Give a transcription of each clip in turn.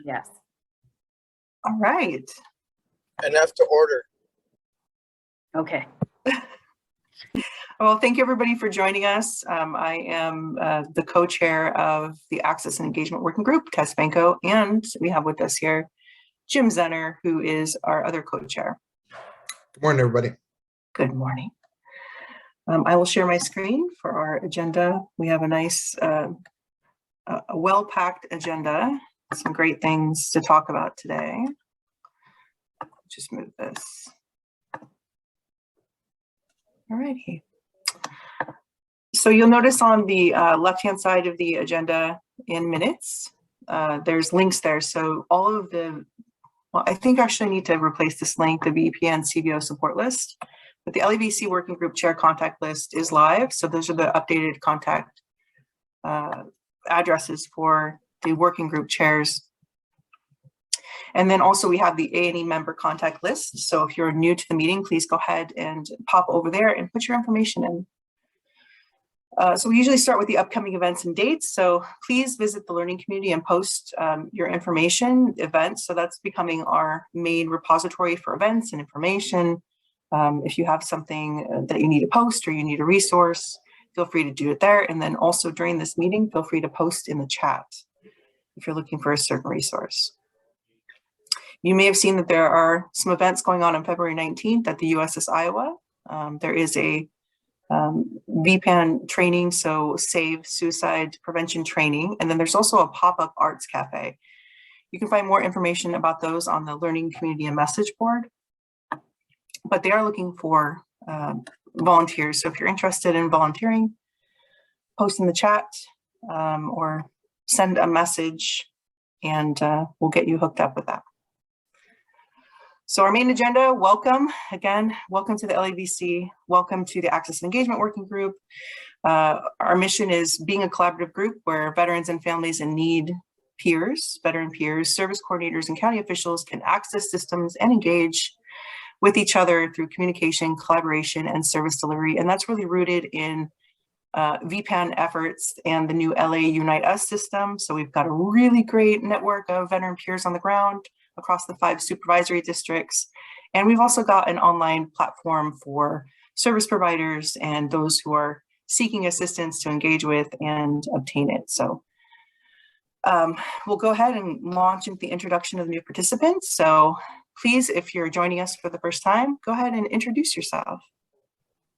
Yes. All right. Enough to order. Okay. Well, thank you everybody for joining us. I am the co-chair of the Access and Engagement Working Group, Tess Banco, and we have with us here Jim Zenner, who is our other co-chair. Good morning, everybody. Good morning. I will share my screen for our agenda. We have a nice, a well-packed agenda, some great things to talk about today. Just move this. All righty. So you'll notice on the left-hand side of the agenda in minutes, there's links there. So all of the, well, I think actually I need to replace this link, the VPN CVO support list. But the LAVC working group chair contact list is live. So those are the updated contact addresses for the working group chairs. And then also we have the A&E member contact list. So if you're new to the meeting, please go ahead and pop over there and put your information in. So we usually start with the upcoming events and dates. So please visit the learning community and post your information, events. So that's becoming our main repository for events and information. If you have something that you need to post or you need a resource, feel free to do it there. And then also during this meeting, feel free to post in the chat if you're looking for a certain resource. You may have seen that there are some events going on February 19th at the USS Iowa. There is a VPAN training, so SAVE, suicide prevention training. And then there's also a pop-up arts cafe. You can find more information about those on the learning community and message board. But they are looking for volunteers. So if you're interested in volunteering, post in the chat or send a message and we'll get you hooked up with that. So our main agenda, welcome. Again, welcome to the LAVC. Welcome to the Access and Engagement Working Group. Our mission is being a collaborative group where veterans and families in need peers, veteran peers, service coordinators, and county officials can access systems and engage with each other through communication, collaboration, and service delivery. And that's really rooted in VPAN efforts and the new LA Unite Us system. So we've got a really great network of veteran peers on the ground across the 5 supervisory districts. And we've also got an online platform for service providers and those who are seeking assistance to engage with and obtain it. So we'll go ahead and launch into the introduction of new participants. So please, if you're joining us for the first time, go ahead and introduce yourself.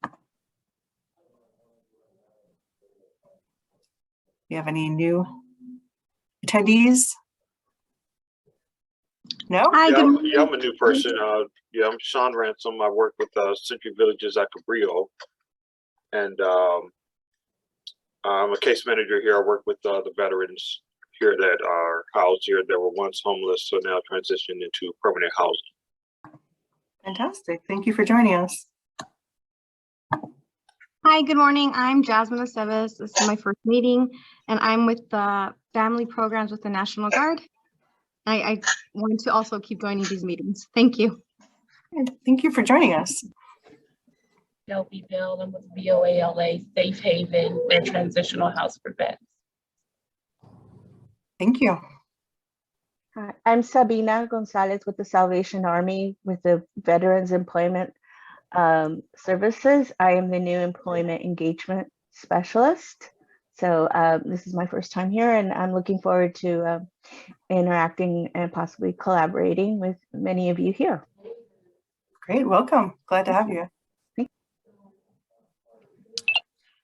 Do you have any new attendees? No? Hi, yeah, I'm a new person. Yeah, I'm Sean Ransom. I work with Century Villages at Cabrillo. And I'm a case manager here. I work with the veterans here that are housed here that were once homeless, so now transitioned into permanent housing. Fantastic. Thank you for joining us. Hi, good morning. I'm Jasmine Aceves. This is my first meeting, and I'm with the family programs with the National Guard. I want to also keep joining these meetings. Thank you. Thank you for joining us. Shelby Bell. I'm with VOA Safe Haven and Transitional House for Vets. Thank you. Hi, I'm Sabina Gonzalez with the Salvation Army with the Veterans Employment Services. I am the new Employment Engagement Specialist. So this is my first time here, and I'm looking forward to interacting and possibly collaborating with many of you here. Great, welcome. Glad to have you.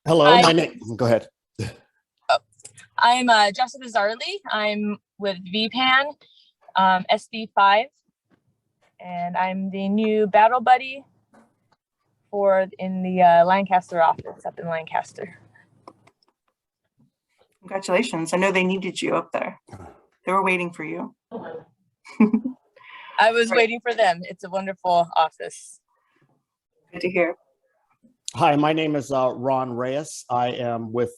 Hello, my name, go ahead. I'm Jessica Zarley. I'm with VPAN, SD5, and I'm the new battle buddy in the Lancaster office up in Lancaster. Congratulations. I know they needed you up there. They were waiting for you. I was waiting for them. It's a wonderful office. Good to hear. Hi, my name is Ron Reyes. I am with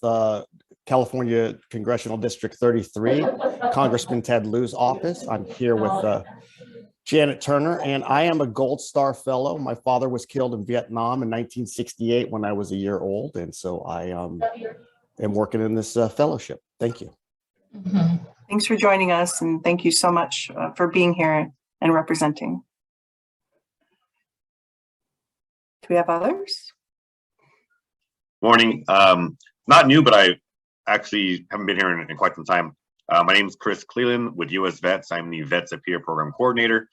California Congressional District 33, Congressman Ted Lieu's office. I'm here with Janet Turner, and I am a Gold Star Fellow. My father was killed in Vietnam in 1968 when I was a year old, and so I am working in this fellowship. Thank you. Mm-hmm. Thanks for joining us, and thank you so much for being here and representing. Do we have others? Morning. Not new, but I actually haven't been here in quite some time. My name is Chris Cleland with US Vets. I'm the Vets Appeal Program Coordinator.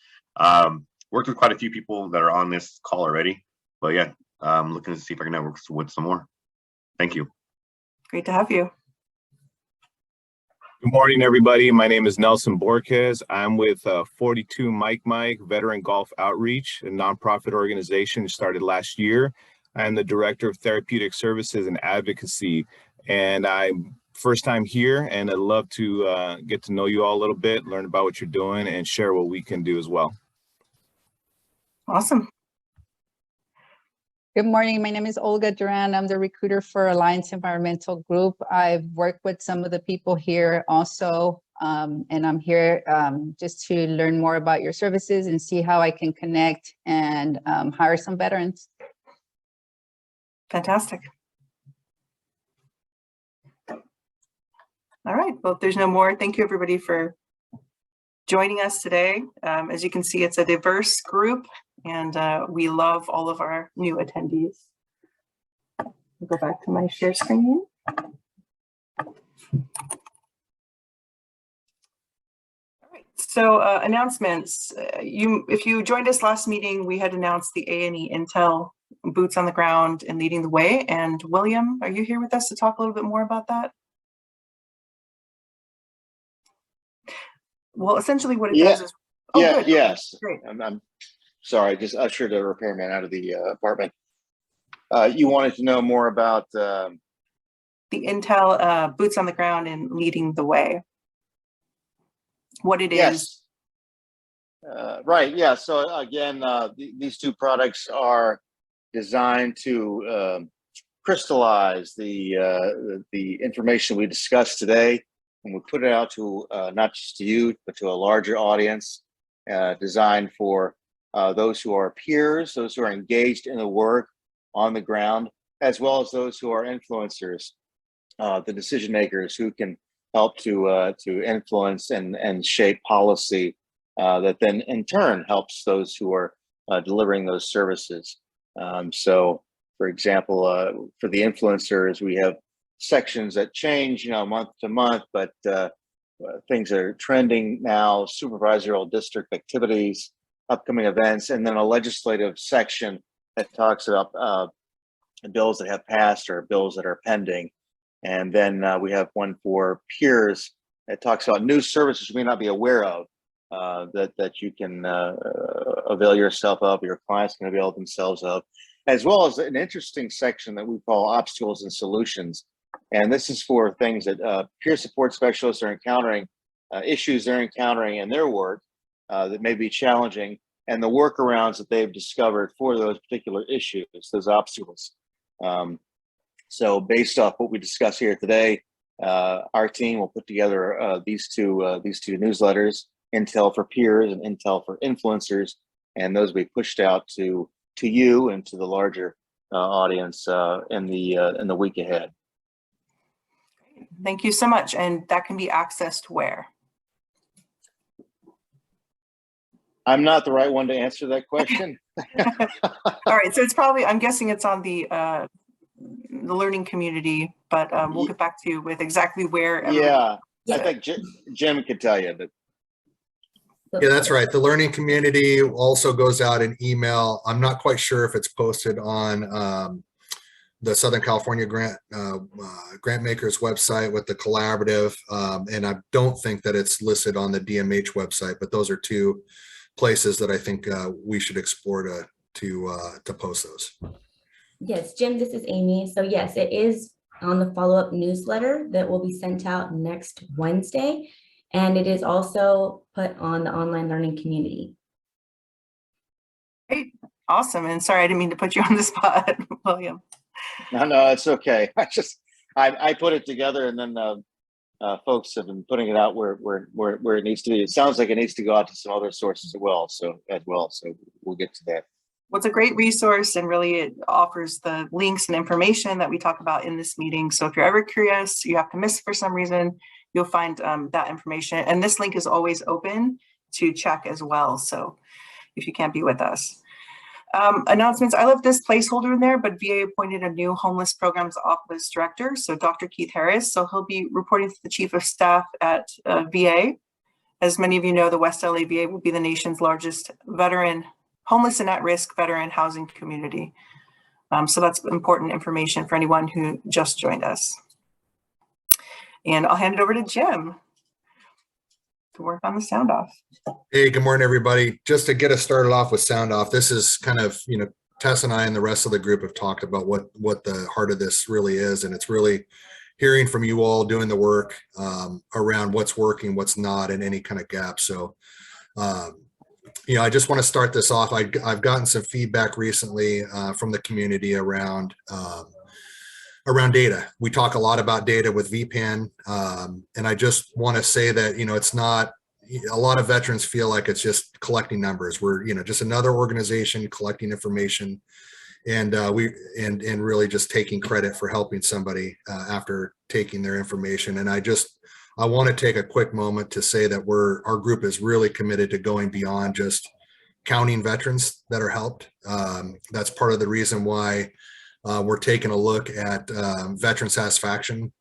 Worked with quite a few people that are on this call already, but yeah, I'm looking to see if I can network with some more. Thank you. Great to have you. Good morning, everybody. My name is Nelson Borquez. I'm with 42 Mike Veteran Golf Outreach, a nonprofit organization started last year. I'm the Director of Therapeutic Services and Advocacy, and I'm first time here, and I'd love to get to know you all a little bit, learn about what you're doing, and share what we can do as well. Awesome. Good morning. My name is Olga Duran. I'm the recruiter for Alliance Environmental Group. I've worked with some of the people here also, and I'm here just to learn more about your services and see how I can connect and hire some veterans. Fantastic. All right. Well, if there's no more, thank you everybody for joining us today. As you can see, it's a diverse group, and we love all of our new attendees. I'll go back to my share screen. All right. So announcements. If you joined us last meeting, we had announced the A&E Intel boots on the ground and leading the way. And William, are you here with us to talk a little bit more about that? Well, essentially what it does is, good. Yes. Great. I'm sorry, I just ushered a repairman out of the apartment. You wanted to know more about the Intel boots on the ground and leading the way. What it is. Right. Yeah. So again, these two products are designed to crystallize the information we discussed today, and we put it out to not just to you, but to a larger audience, designed for those who are peers, those who are engaged in the work on the ground, as well as those who are influencers, the decision makers who can help to influence and shape policy that then in turn helps those who are delivering those services. So, for example, for the influencers, we have sections that change, month to month, but things are trending now: supervisory district activities, upcoming events, and then a legislative section that talks about bills that have passed or bills that are pending. And then we have one for peers that talks about new services you may not be aware of, that you can avail yourself of, your clients can avail themselves of, as well as an interesting section that we call obstacles and solutions. And this is for things that peer support specialists are encountering, issues they're encountering in their work that may be challenging, and the workarounds that they've discovered for those particular issues, those obstacles. So based off what we discuss here today, our team will put together these two newsletters, Intel for Peers and Intel for Influencers, and those will be pushed out to you and to the larger audience in the week ahead. Thank you so much. And that can be accessed where? I'm not the right one to answer that question. All right, so it's probably, I'm guessing it's on the learning community, but we'll get back to you with exactly where. Yeah, I think Jim could tell you, but. Yeah, that's right. The learning community also goes out in email. I'm not quite sure if it's posted on the Southern California grant makers website with the collaborative, and I don't think that it's listed on the DMH website, but those are two places that I think we should explore to post those. Yes, Jim, this is Amy. So yes, it is on the follow-up newsletter that will be sent out next Wednesday. And it is also put on the online learning community. Great, awesome. And sorry, I didn't mean to put you on the spot, William. No, it's okay. I put it together, and then folks have been putting it out where it needs to be. It sounds like it needs to go out to some other sources as well. So we'll get to that. Well, it's a great resource, and really it offers the links and information that we talk about in this meeting. So if you're ever curious, you have to miss for some reason, you'll find that information. And this link is always open to check as well. So if you can't be with us. Announcements, I left this placeholder in there, but VA appointed a new homeless programs office director. So Dr. Keith Harris, so he'll be reporting to the chief of staff at VA. As many of you know, the West LA VA will be the nation's largest veteran, homeless and at-risk veteran housing community. So that's important information for anyone who just joined us. And I'll hand it over to Jim to work on the sound off. Hey, good morning, everybody. Just to get us started off with sound off, this is kind of, Tess and I and the rest of the group have talked about what the heart of this really is. And it's really hearing from you all doing the work around what's working, what's not, and any kind of gaps. So, I just want to start this off. I've gotten some feedback recently from the community around data. We talk a lot about data with VPAN, and I just want to say that, it's not, a lot of veterans feel like it's just collecting numbers. We're, just another organization collecting information, and really just taking credit for helping somebody after taking their information. And I want to take a quick moment to say that our group is really committed to going beyond just counting veterans that are helped. That's part of the reason why we're taking a look at veteran satisfaction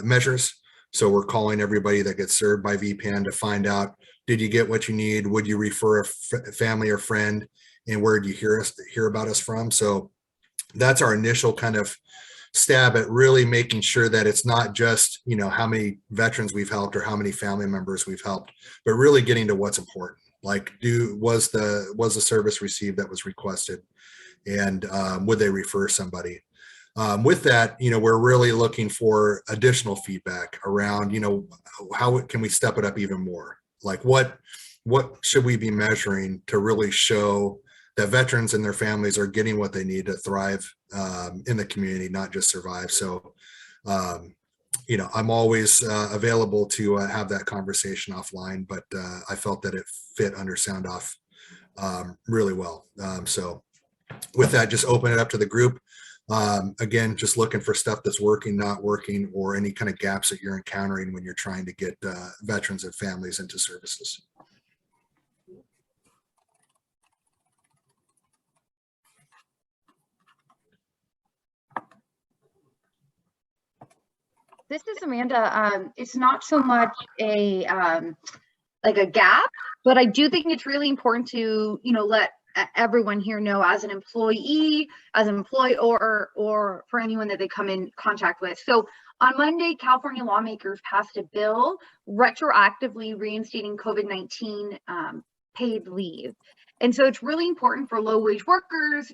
measures. So we're calling everybody that gets served by VPAN to find out, did you get what you need? Would you refer a family or friend? And where did you hear about us from? So that's our initial kind of stab at really making sure that it's not just, how many veterans we've helped or how many family members we've helped, but really getting to what's important. Like, was the service received that was requested? And would they refer somebody? With that, we're really looking for additional feedback around, how can we step it up even more? Like, what should we be measuring to really show that veterans and their families are getting what they need to thrive in the community, not just survive? So, I'm always available to have that conversation offline, but I felt that it fit under sound off really well. So with that, just open it up to the group. Again, just looking for stuff that's working, not working, or any kind of gaps that you're encountering when you're trying to get veterans and families into services. This is Amanda. It's not so much a like a gap, but I do think it's really important to, let everyone here know, as an employee, as an employee, or for anyone that they come in contact with. So on Monday, California lawmakers passed a bill retroactively reinstating COVID-19 paid leave. And so it's really important for low wage workers,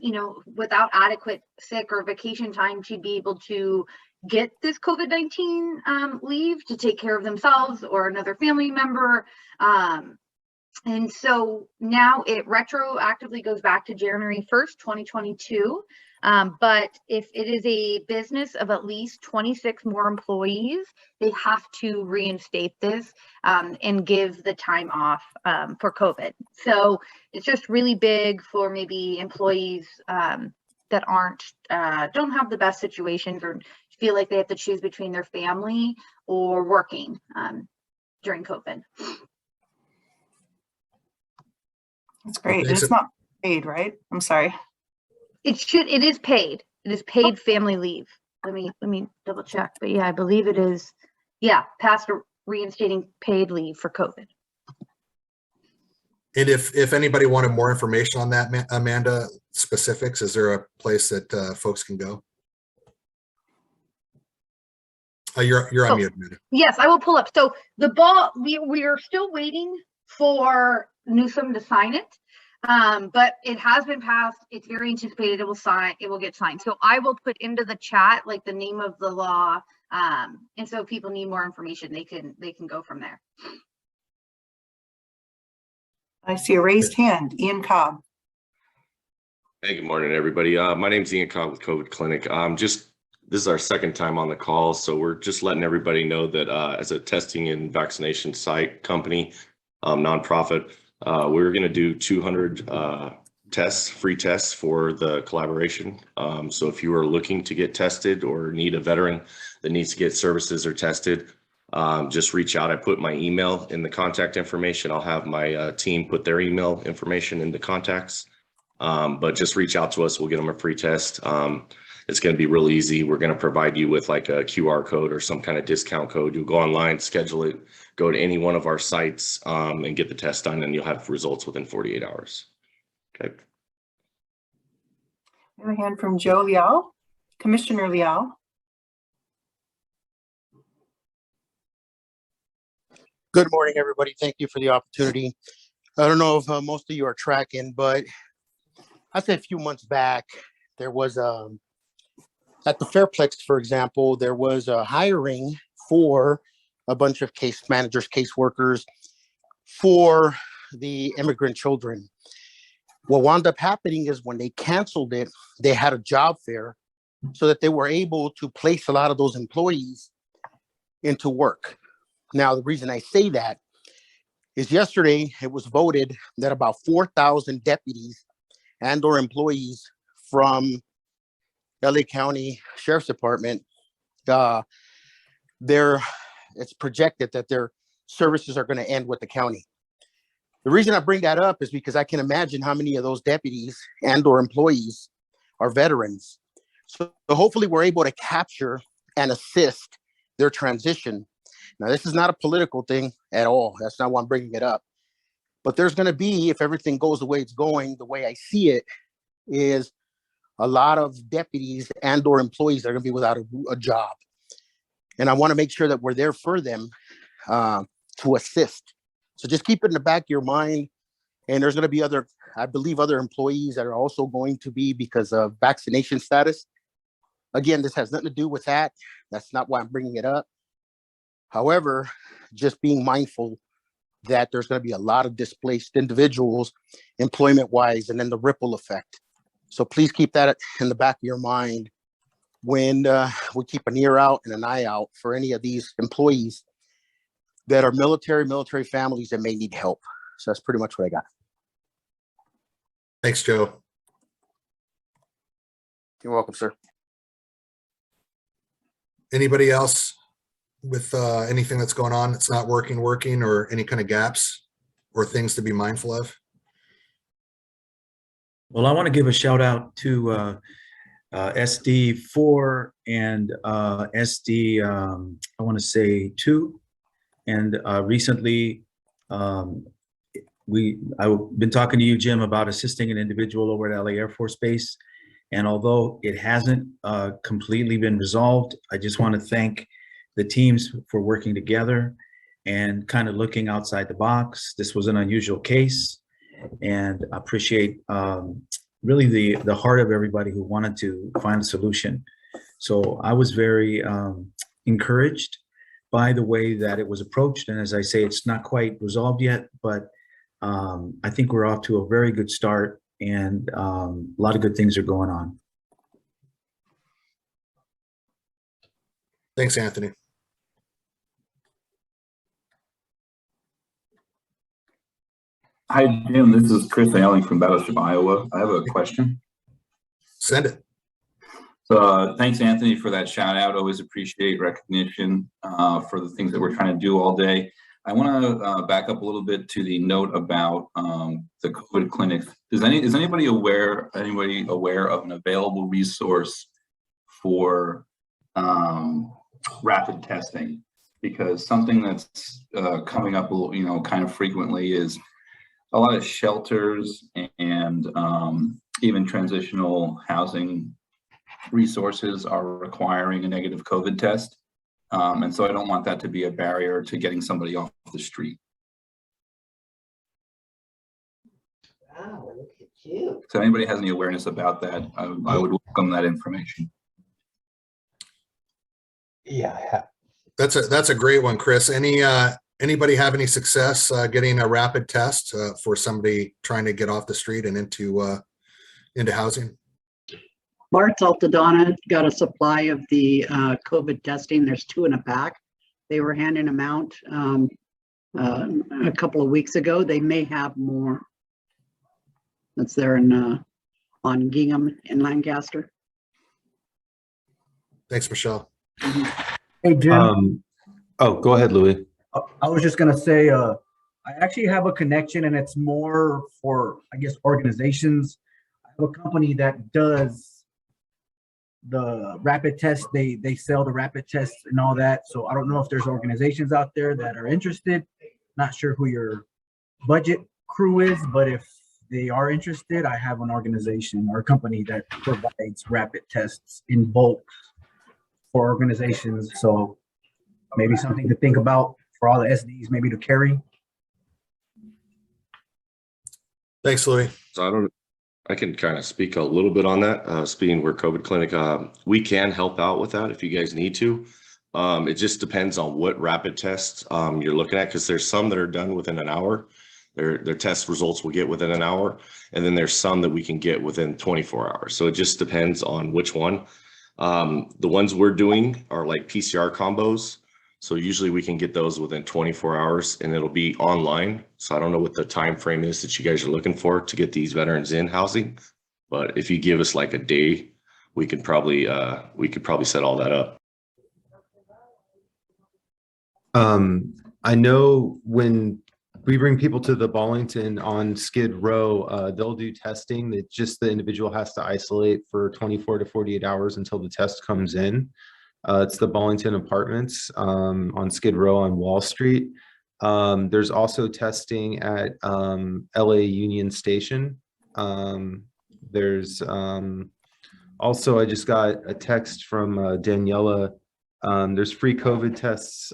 without adequate sick or vacation time, to be able to get this COVID-19 leave to take care of themselves or another family member. And so now it retroactively goes back to January 1st, 2022. But if it is a business of at least 26 more employees, they have to reinstate this and give the time off for COVID. So it's just really big for maybe employees that don't have the best situations, or feel like they have to choose between their family or working during COVID. That's great. It's not paid, right? I'm sorry. It is paid. It is paid family leave. Let me double check. But yeah, I believe it is. Yeah, past reinstating paid leave for COVID. And if anybody wanted more information on that, Amanda, specifics, is there a place that folks can go? You're on mute, Amanda. Yes, I will pull up. So the ball, we are still waiting for Newsom to sign it, but it has been passed. It's very anticipated. It will get signed. So I will put into the chat like the name of the law, and so if people need more information, they can go from there. I see a raised hand, Ian Cobb. Hey, good morning, everybody. My name's Ian Cobb with COVID Clinic. This is our second time on the call, so we're just letting everybody know that as a testing and vaccination site company, nonprofit, we're going to do 200 tests, free tests for the collaboration. So if you are looking to get tested or need a veteran that needs to get services or tested, just reach out. I put my email in the contact information. I'll have my team put their email information in the contacts. But just reach out to us. We'll get them a free test. It's going to be real easy. We're going to provide you with like a QR code or some kind of discount code. You'll go online, schedule it, go to any one of our sites and get the test done, and you'll have results within 48 hours. Okay. We have a hand from Joe Liao, Commissioner Liao. Good morning, everybody. Thank you for the opportunity. I don't know if most of you are tracking, but I'd say a few months back, there was at the Fairplex, for example, there was a hiring for a bunch of case managers, case workers for the immigrant children. What wound up happening is when they canceled it, they had a job fair so that they were able to place a lot of those employees into work. Now, the reason I say that is yesterday it was voted that about 4,000 deputies and or employees from LA County Sheriff's Department, it's projected that their services are going to end with the county. The reason I bring that up is because I can imagine how many of those deputies and or employees are veterans. So hopefully we're able to capture and assist their transition. Now, this is not a political thing at all. That's not why I'm bringing it up. But there's going to be, if everything goes the way it's going, the way I see it is a lot of deputies and or employees are going to be without a job. And I want to make sure that we're there for them to assist. So just keep it in the back of your mind. And there's going to be other, I believe, other employees that are also going to be because of vaccination status. Again, this has nothing to do with that. That's not why I'm bringing it up. However, just being mindful that there's going to be a lot of displaced individuals employment-wise, and then the ripple effect. So please keep that in the back of your mind when we keep an ear out and an eye out for any of these employees that are military families that may need help. So that's pretty much what I got. Thanks, Joe. You're welcome, sir. Anybody else with anything that's going on that's not working, or any kind of gaps or things to be mindful of? Well, I want to give a shout out to SD4 and SD, I want to say 2. And recently, I've been talking to you, Jim, about assisting an individual over at LA Air Force Base. And although it hasn't completely been resolved, I just want to thank the teams for working together and kind of looking outside the box. This was an unusual case, and I appreciate really the heart of everybody who wanted to find a solution. So I was very encouraged by the way that it was approached. And as I say, it's not quite resolved yet, but I think we're off to a very good start, and a lot of good things are going on. Thanks, Anthony. Hi, Jim. This is Chris Allen from Battleship, Iowa. I have a question. Send it. So thanks, Anthony, for that shout out. Always appreciate recognition for the things that we're trying to do all day. I want to back up a little bit to the note about the COVID clinics. Is anybody aware of an available resource for rapid testing? Because something that's coming up, kind of frequently is a lot of shelters and even transitional housing resources are requiring a negative COVID test. And so I don't want that to be a barrier to getting somebody off the street. Wow, look at you. So if anybody has any awareness about that, I would welcome that information. Yeah. That's a great one, Chris. Anybody have any success getting a rapid test for somebody trying to get off the street and into housing? Bart's Altadonna got a supply of the COVID testing. There's 2 in a pack. They were handing them out a couple of weeks ago. They may have more. That's there in on Gingham in Lancaster. Thanks, Michelle. Hey, Jim. Oh, go ahead, Louis. I was just gonna say, I actually have a connection, and it's more for, I guess, organizations. I have a company that does the rapid test. They sell the rapid tests and all that. So I don't know if there's organizations out there that are interested. Not sure who your budget crew is, but if they are interested, I have an organization or a company that provides rapid tests in bulk for organizations. So maybe something to think about for all the SDs, maybe to carry. Thanks, Louis. So I can kind of speak a little bit on that. Speaking where COVID clinic, we can help out with that if you guys need to. It just depends on what rapid tests you're looking at, because there's some that are done within an hour. Their test results will get within an hour, and then there's some that we can get within 24 hours. So it just depends on which one. The ones we're doing are like PCR combos. So usually we can get those within 24 hours, and it'll be online. So I don't know what the time frame is that you guys are looking for to get these veterans in housing, but if you give us like a day, we could probably set all that up. I know when we bring people to the Arlington on Skid Row, they'll do testing that just the individual has to isolate for 24 to 48 hours until the test comes in. It's the Arlington Apartments on Skid Row on Wall Street. There's also testing at LA Union Station. There's also, I just got a text from Daniela. There's free COVID tests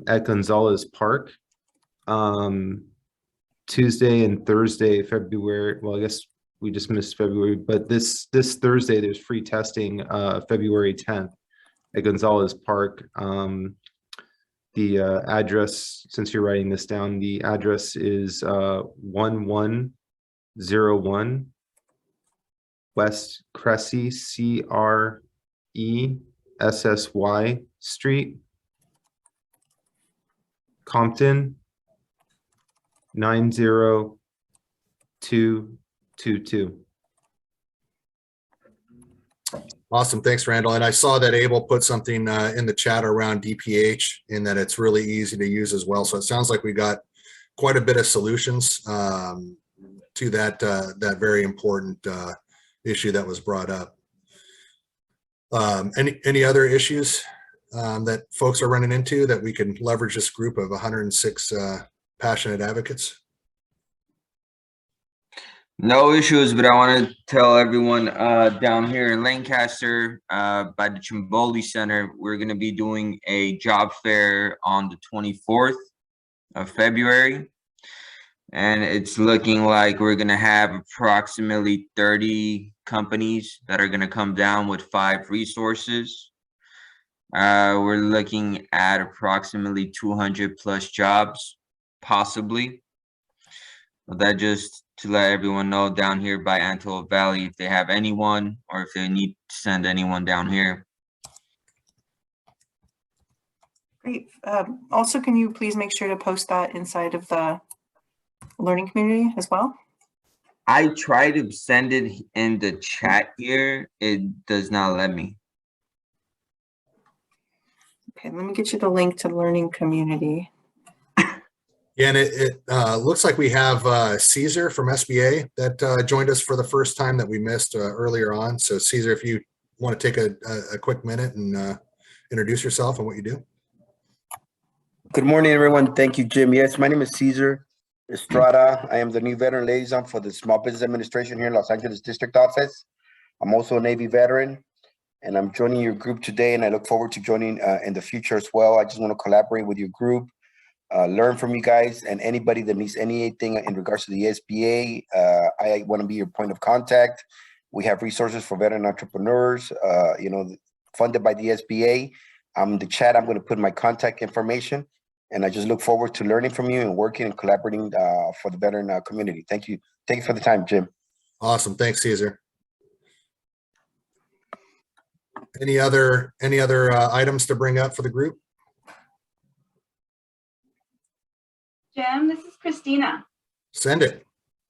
at Gonzalez Park. Tuesday and Thursday, February. Well, I guess we just missed February, but this Thursday there's free testing, February 10th at Gonzalez Park. The address, since you're writing this down, the address is 1101 West Cressy, CRESSY Street, Compton, 90222. Awesome. Thanks, Randall. And I saw that Abel put something in the chat around DPH, in that it's really easy to use as well. So it sounds like we got quite a bit of solutions to that very important issue that was brought up. Any other issues that folks are running into that we can leverage this group of 106 passionate advocates? No issues, but I want to tell everyone down here in Lancaster by the Chimboli Center, we're going to be doing a job fair on the 24th of February. And it's looking like we're going to have approximately 30 companies that are going to come down with 5 resources. We're looking at approximately 200 plus jobs, possibly. That just to let everyone know down here by Antelope Valley, if they have anyone or if they need to send anyone down here. Great. Also, can you please make sure to post that inside of the learning community as well? I try to send it in the chat here. It does not let me. Okay, let me get you the link to the learning community. Yeah, and it looks like we have Caesar from SBA that joined us for the first time that we missed earlier on. So Caesar, if you want to take a quick minute and introduce yourself and what you do. Good morning, everyone. Thank you, Jim. Yes, my name is Caesar Estrada. I am the new veteran liaison for the Small Business Administration here in Los Angeles District Office. I'm also a Navy veteran, and I'm joining your group today, and I look forward to joining in the future as well. I just want to collaborate with your group, learn from you guys, and anybody that needs anything in regards to the SBA. I want to be your point of contact. We have resources for veteran entrepreneurs, funded by the SBA. In the chat, I'm going to put my contact information, and I just look forward to learning from you and working and collaborating for the veteran community. Thank you. Thank you for the time, Jim. Awesome. Thanks, Caesar. Any other items to bring up for the group? Jim, this is Christina. Send it.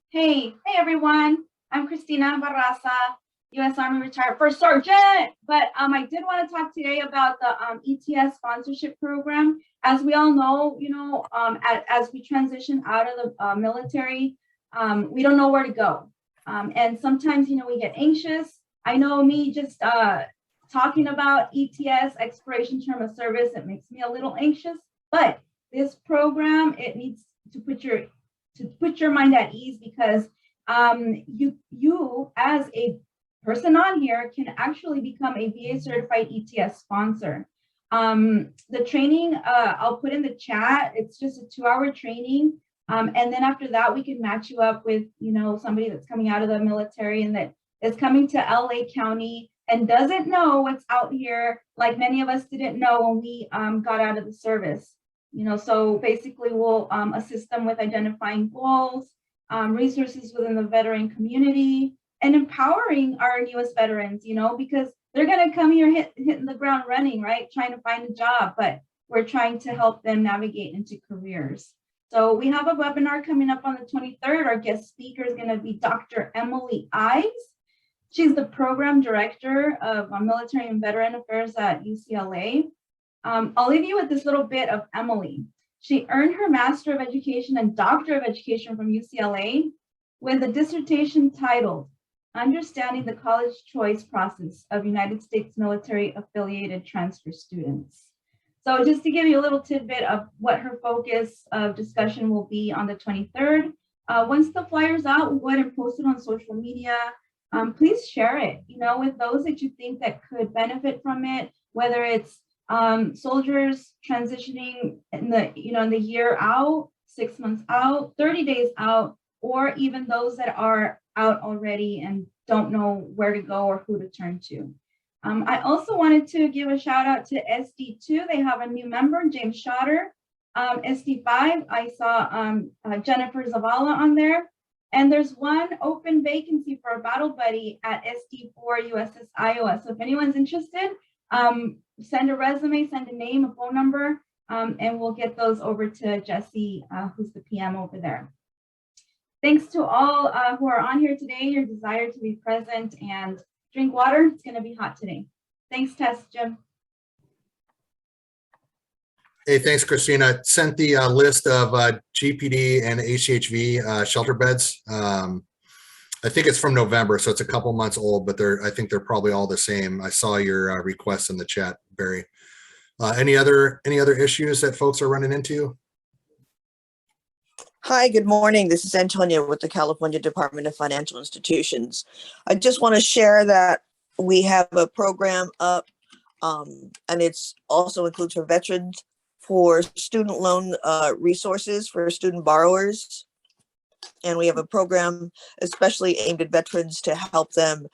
Hey everyone. I'm Christina Barraza, U.S. Army retired first sergeant. But I did want to talk today about the ETS sponsorship program. As we all know, as we transition out of the military, we don't know where to go. And sometimes, we get anxious. I know me just talking about ETS, expiration term of service, it makes me a little anxious. But this program, it needs to put your mind at ease, because you as a person on here can actually become a VA certified ETS sponsor. The training, I'll put in the chat. It's just a 2-hour training. And then after that, we can match you up with, somebody that's coming out of the military and that is coming to LA County and doesn't know what's out here, like many of us didn't know when we got out of the service. So basically we'll assist them with identifying goals, resources within the veteran community, and empowering our newest veterans, because they're going to come here hitting the ground running, right? Trying to find a job, but we're trying to help them navigate into careers. So we have a webinar coming up on the 23rd. Our guest speaker is going to be Dr. Emily Ives. She's the program director of military and veteran affairs at UCLA. I'll leave you with this little bit of Emily. She earned her Master of Education and Doctor of Education from UCLA with a dissertation titled Understanding the College Choice Process of United States Military Affiliated Transfer Students. So just to give you a little tidbit of what her focus of discussion will be on the 23rd, once the flyer's out, we'll go ahead and post it on social media. Please share it, with those that you think that could benefit from it, whether it's soldiers transitioning in the, in the year out, 6 months out, 30 days out, or even those that are out already and don't know where to go or who to turn to. I also wanted to give a shout out to SD2. They have a new member, James Schotter. SD5, I saw Jennifer Zavala on there. And there's one open vacancy for a battle buddy at SD4 USS Iowa. So if anyone's interested, send a resume, send a name, a phone number, and we'll get those over to Jesse, who's the PM over there. Thanks to all who are on here today, your desire to be present and drink water. It's going to be hot today. Thanks, Tess, Jim. Hey, thanks, Christina. Sent the list of GPD and HHV shelter beds. I think it's from November, so it's a couple months old, but I think they're probably all the same. I saw your requests in the chat, Barry. Any other issues that folks are running into? Hi, good morning. This is Antonia with the California Department of Financial Institutions. I just want to share that we have a program up, and it's also includes for veterans for student loan resources for student borrowers. And we have a program especially aimed at veterans to help them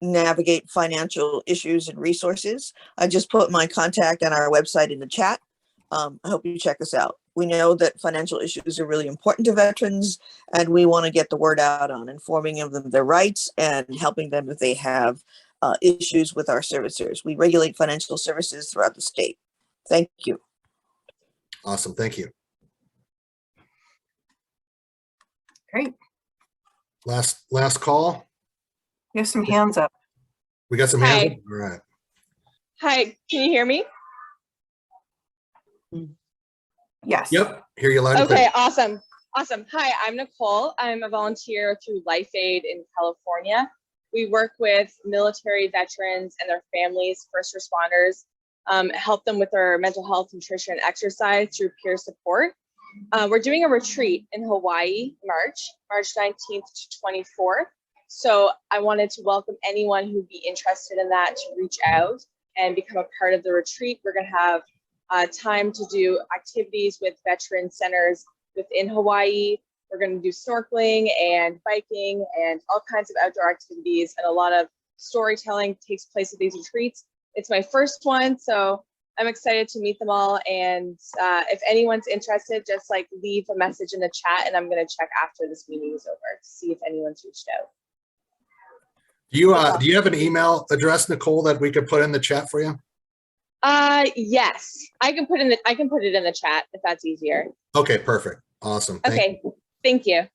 navigate financial issues and resources. I just put my contact and our website in the chat. I hope you check us out. We know that financial issues are really important to veterans, and we want to get the word out on informing them of their rights and helping them if they have issues with our servicers. We regulate financial services throughout the state. Thank you. Awesome. Thank you. Great. Last call. We have some hands up. We got some hands up? All right. Hi, can you hear me? Yes. Yep. Hear you loud and Okay, clear. awesome. Awesome. Hi, I'm Nicole. I'm a volunteer through LifeAid in California. We work with military veterans and their families, first responders, help them with their mental health, nutrition, exercise through peer support. We're doing a retreat in Hawaii, March 19th to 24th. So I wanted to welcome anyone who'd be interested in that to reach out and become a part of the retreat. We're going to have time to do activities with veteran centers within Hawaii. We're going to do snorkeling and biking and all kinds of outdoor activities, and a lot of storytelling takes place at these retreats. It's my first one, so I'm excited to meet them all. And if anyone's interested, just like leave a message in the chat, and I'm going to check after this meeting is over to see if anyone's reached out. Do you have an email address, Nicole, that we could put in the chat for you? Yes, I can put it in the chat if that's easier. Okay, perfect. Awesome. Okay, thank you.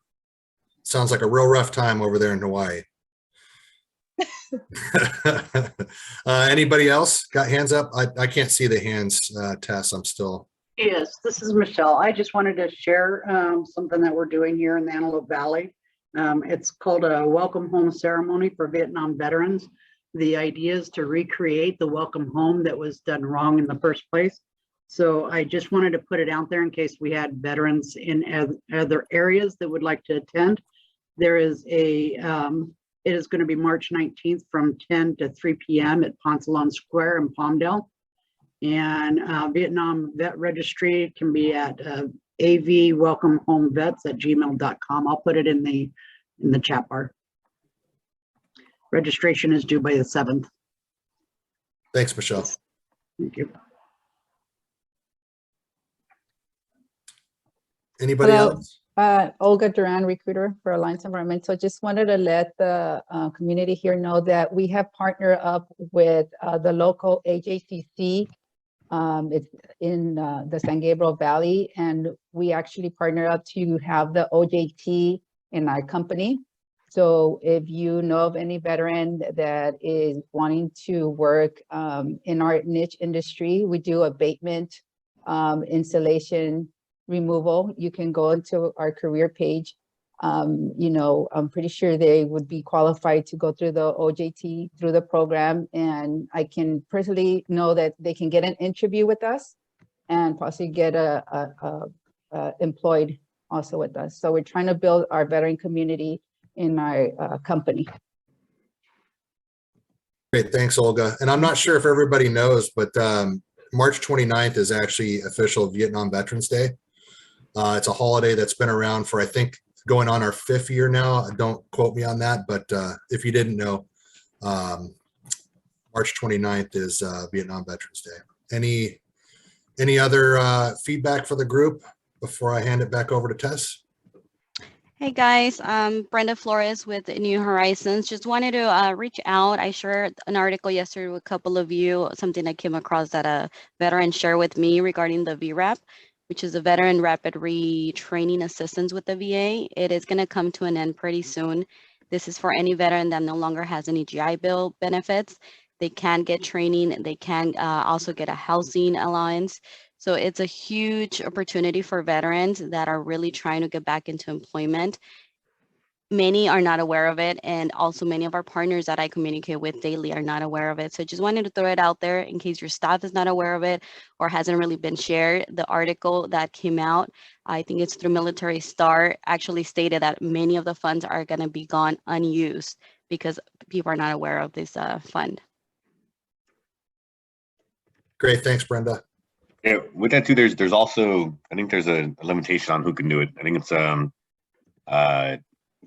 Sounds like a real rough time over there in Hawaii. Anybody else got hands up? I can't see the hands, Tess. I'm still. Yes, this is Michelle. I just wanted to share something that we're doing here in the Antelope Valley. It's called a welcome home ceremony for Vietnam veterans. The idea is to recreate the welcome home that was done wrong in the first place. So I just wanted to put it out there in case we had veterans in other areas that would like to attend. There is a, it is going to be March 19th from 10 to 3 p.m. at Poncelon Square in Palmdale. And Vietnam Vet Registry can be at avwelcomehomevets@gmail.com. I'll put it in the chat bar. Registration is due by the 7th. Thanks, Michelle. Thank you. Anybody Hello. else? Olga Duran, recruiter for Alliance Environmental. Just wanted to let the community here know that we have partnered up with the local HACC. It's in the San Gabriel Valley, and we actually partnered up to have the OJT in our company. So if you know of any veteran that is wanting to work in our niche industry, we do abatement, installation, removal. You can go into our career page. You know, I'm pretty sure they would be qualified to go through the OJT through the program. And I can personally know that they can get an interview with us and possibly get employed also with us. So we're trying to build our veteran community in our company. Great, thanks, Olga. And I'm not sure if everybody knows, but March 29th is actually official Vietnam Veterans Day. It's a holiday that's been around for, I think, going on our 5th year now. Don't quote me on that, but if you didn't know, March 29th is Vietnam Veterans Day. Any other feedback for the group before I hand it back over to Tess? Hey guys, Brenda Flores with New Horizons. Just wanted to reach out. I shared an article yesterday with a couple of you, something I came across that a veteran shared with me regarding the VRAP, which is a Veteran Rapid Retraining Assistance with the VA. It is going to come to an end pretty soon. This is for any veteran that no longer has any GI Bill benefits. They can get training. They can also get a housing allowance. So it's a huge opportunity for veterans that are really trying to get back into employment. Many are not aware of it, and also many of our partners that I communicate with daily are not aware of it. So just wanted to throw it out there in case your staff is not aware of it or hasn't really been shared. The article that came out, I think it's through Military Star, actually stated that many of the funds are going to be gone unused because people are not aware of this fund. Great, thanks, Brenda. Yeah, with that too, there's also, I think there's a limitation on who can do it. I think it's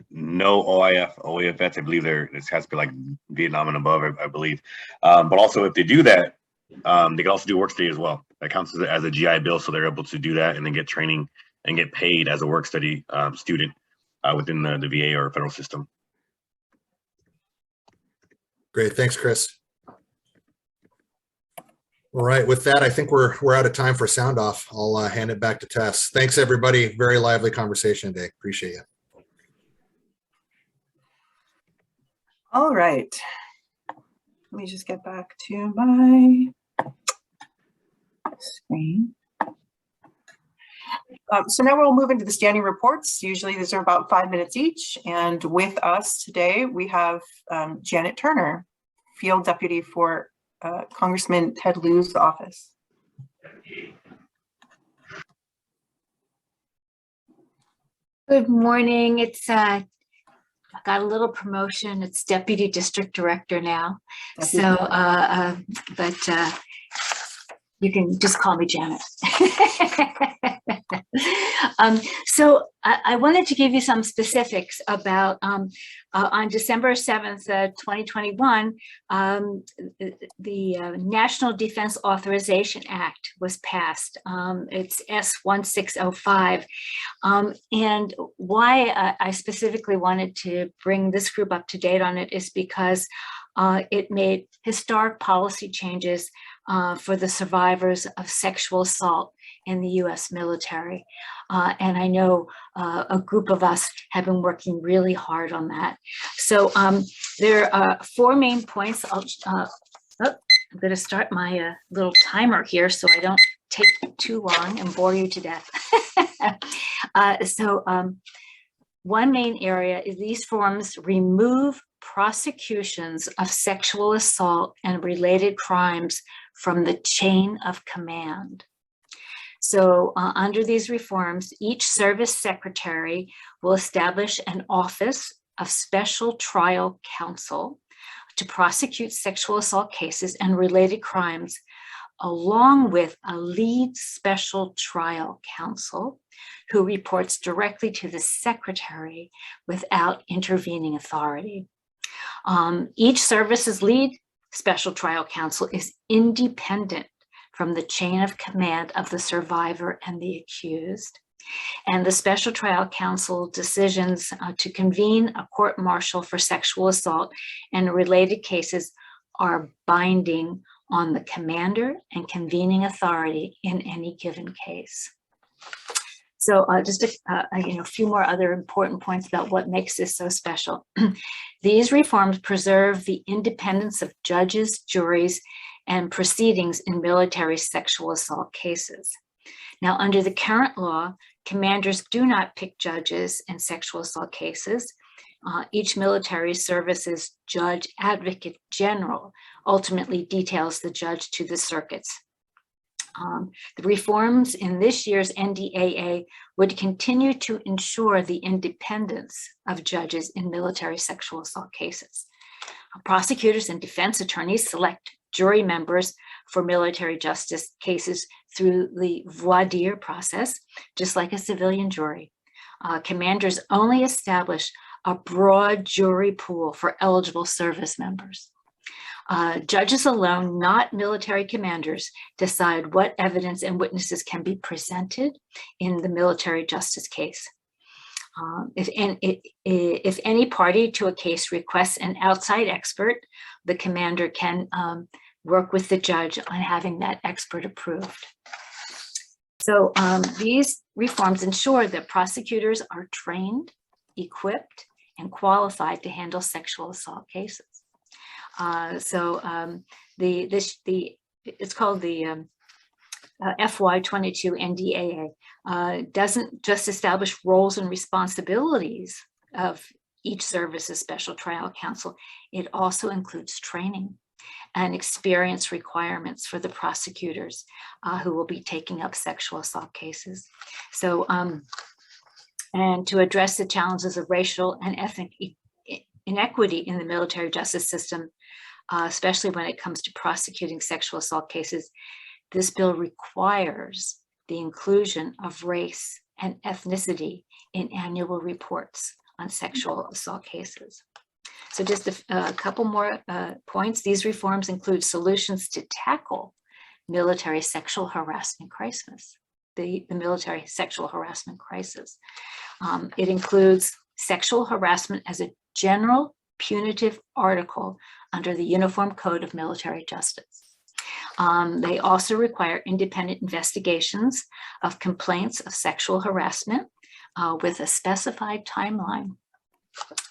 no OIF vets. I believe this has to be like Vietnam and above, I believe. But also if they do that, they can also do work study as well. That counts as a GI Bill, so they're able to do that and then get training and get paid as a work study student within the VA or federal system. Great, thanks, Chris. All right, with that, I think we're out of time for sound off. I'll hand it back to Tess. Thanks, everybody. Very lively conversation today. Appreciate you. All right. Let me just get back to my screen. So now we'll move into the standing reports. Usually these are about 5 minutes each. And with us today, we have Janet Turner, Field Deputy for Congressman Ted Lieu's office. Good morning. It's I got a little promotion. It's Deputy District Director now. So, but you can just call me Janet. So I wanted to give you some specifics about on December 7th, 2021, the National Defense Authorization Act was passed. It's S1605. And why I specifically wanted to bring this group up to date on it is because It made historic policy changes for the survivors of sexual assault in the US military. And I know a group of us have been working really hard on that. So there are 4 main points. I'm going to start my little timer here so I don't take too long and bore you to death. One main area is these forms remove prosecutions of sexual assault and related crimes from the chain of command. So under these reforms, each service secretary will establish an office of special trial counsel to prosecute sexual assault cases and related crimes, along with a lead special trial counsel who reports directly to the secretary without intervening authority. Each service's lead special trial counsel is independent from the chain of command of the survivor and the accused. And the special trial counsel decisions to convene a court-martial for sexual assault and related cases are binding on the commander and convening authority in any given case. So just a few more other important points about what makes this so special. These reforms preserve the independence of judges, juries, and proceedings in military sexual assault cases. Now, under the current law, commanders do not pick judges in sexual assault cases. Each military service's judge advocate general ultimately details the judge to the circuits. The reforms in this year's NDAA would continue to ensure the independence of judges in military sexual assault cases. Prosecutors and defense attorneys select jury members for military justice cases through the voir dire process, just like a civilian jury. Commanders only establish a broad jury pool for eligible service members. Judges alone, not military commanders, decide what evidence and witnesses can be presented in the military justice case. If any party to a case requests an outside expert, the commander can work with the judge on having that expert approved. So these reforms ensure that prosecutors are trained, equipped, and qualified to handle sexual assault cases. It's called the FY22 NDAA. Doesn't just establish roles and responsibilities of each service's special trial counsel. It also includes training and experience requirements for the prosecutors who will be taking up sexual assault cases. So, and to address the challenges of racial and ethnic inequity in the military justice system, especially when it comes to prosecuting sexual assault cases, this bill requires the inclusion of race and ethnicity in annual reports on sexual assault cases. So just a couple more points. These reforms include solutions to tackle military sexual harassment crisis, the military sexual harassment crisis. It includes sexual harassment as a general punitive article under the Uniform Code of Military Justice. They also require independent investigations of complaints of sexual harassment with a specified timeline.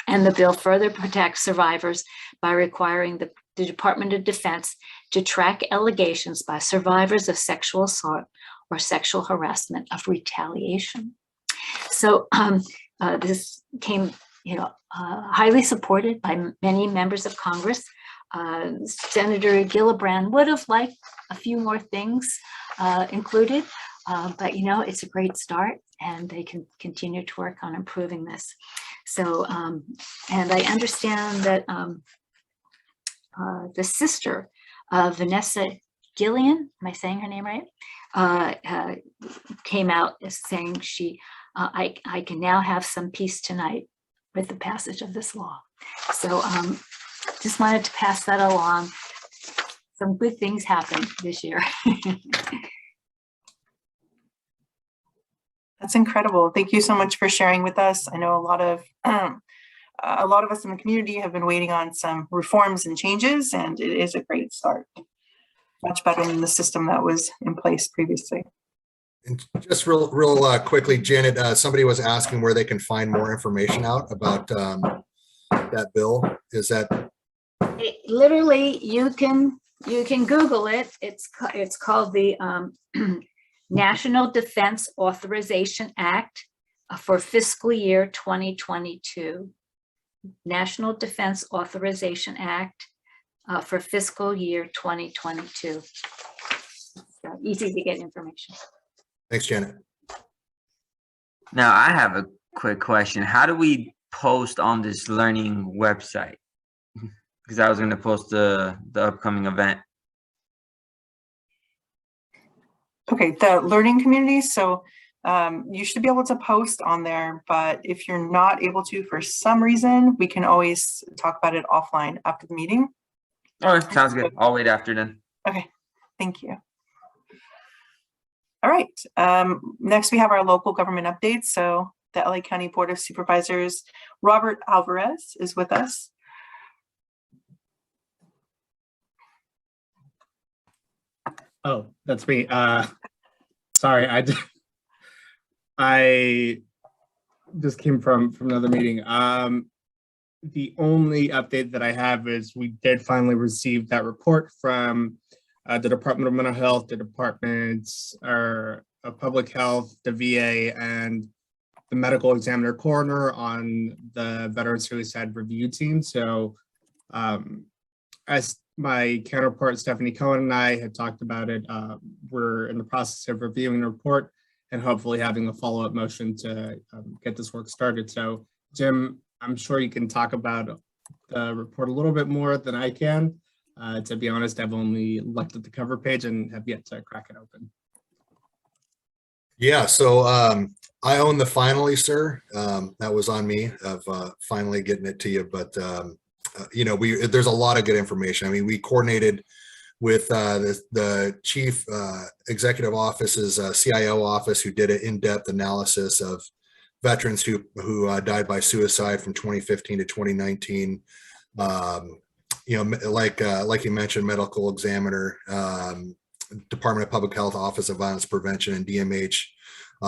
And the bill further protects survivors by requiring the Department of Defense to track allegations by survivors of sexual assault or sexual harassment of retaliation. So this came, highly supported by many members of Congress. Senator Gillibrand would have liked a few more things included, but it's a great start, and they can continue to work on improving this. So, and I understand that the sister of Vanessa Gillian, am I saying her name right? Came out as saying I can now have some peace tonight with the passage of this law. So just wanted to pass that along. Some good things happened this year. That's incredible. Thank you so much for sharing with us. I know a lot of a lot of us in the community have been waiting on some reforms and changes, and it is a great start. Much better than the system that was in place previously. And just real quickly, Janet, somebody was asking where they can find more information out about that bill. Is that? Literally, you can Google it. It's called the National Defense Authorization Act for fiscal year 2022. National Defense Authorization Act for fiscal year 2022. So easy to get information. Thanks, Janet. Now I have a quick question. How do we post on this learning website? Because I was going to post the upcoming event. Okay, the learning community. So you should be able to post on there, but if you're not able to for some reason, we can always talk about it offline after the meeting. All right, sounds good. I'll wait after then. Okay, thank you. All right, next we have our local government updates. So the LA County Board of Supervisors, Robert Alvarez is with us. Oh, that's me. Sorry, I just came from another meeting. The only update that I have is we did finally receive that report from the Department of Mental Health, the departments of Public Health, the VA, and the medical examiner coroner on the veteran suicide review team. So as my counterpart Stephanie Cohen and I had talked about it, we're in the process of reviewing the report and hopefully having a follow-up motion to get this work started. So Jim, I'm sure you can talk about the report a little bit more than I can. To be honest, I've only looked at the cover page and have yet to crack it open. Yeah, so I own the finally, sir. That was on me of finally getting it to you, but you know, there's a lot of good information. I mean, we coordinated with the chief executive office's CIO office, who did an in-depth analysis of veterans who died by suicide from 2015 to 2019. You know, like you mentioned, medical examiner, Department of Public Health, Office of Violence Prevention, and DMH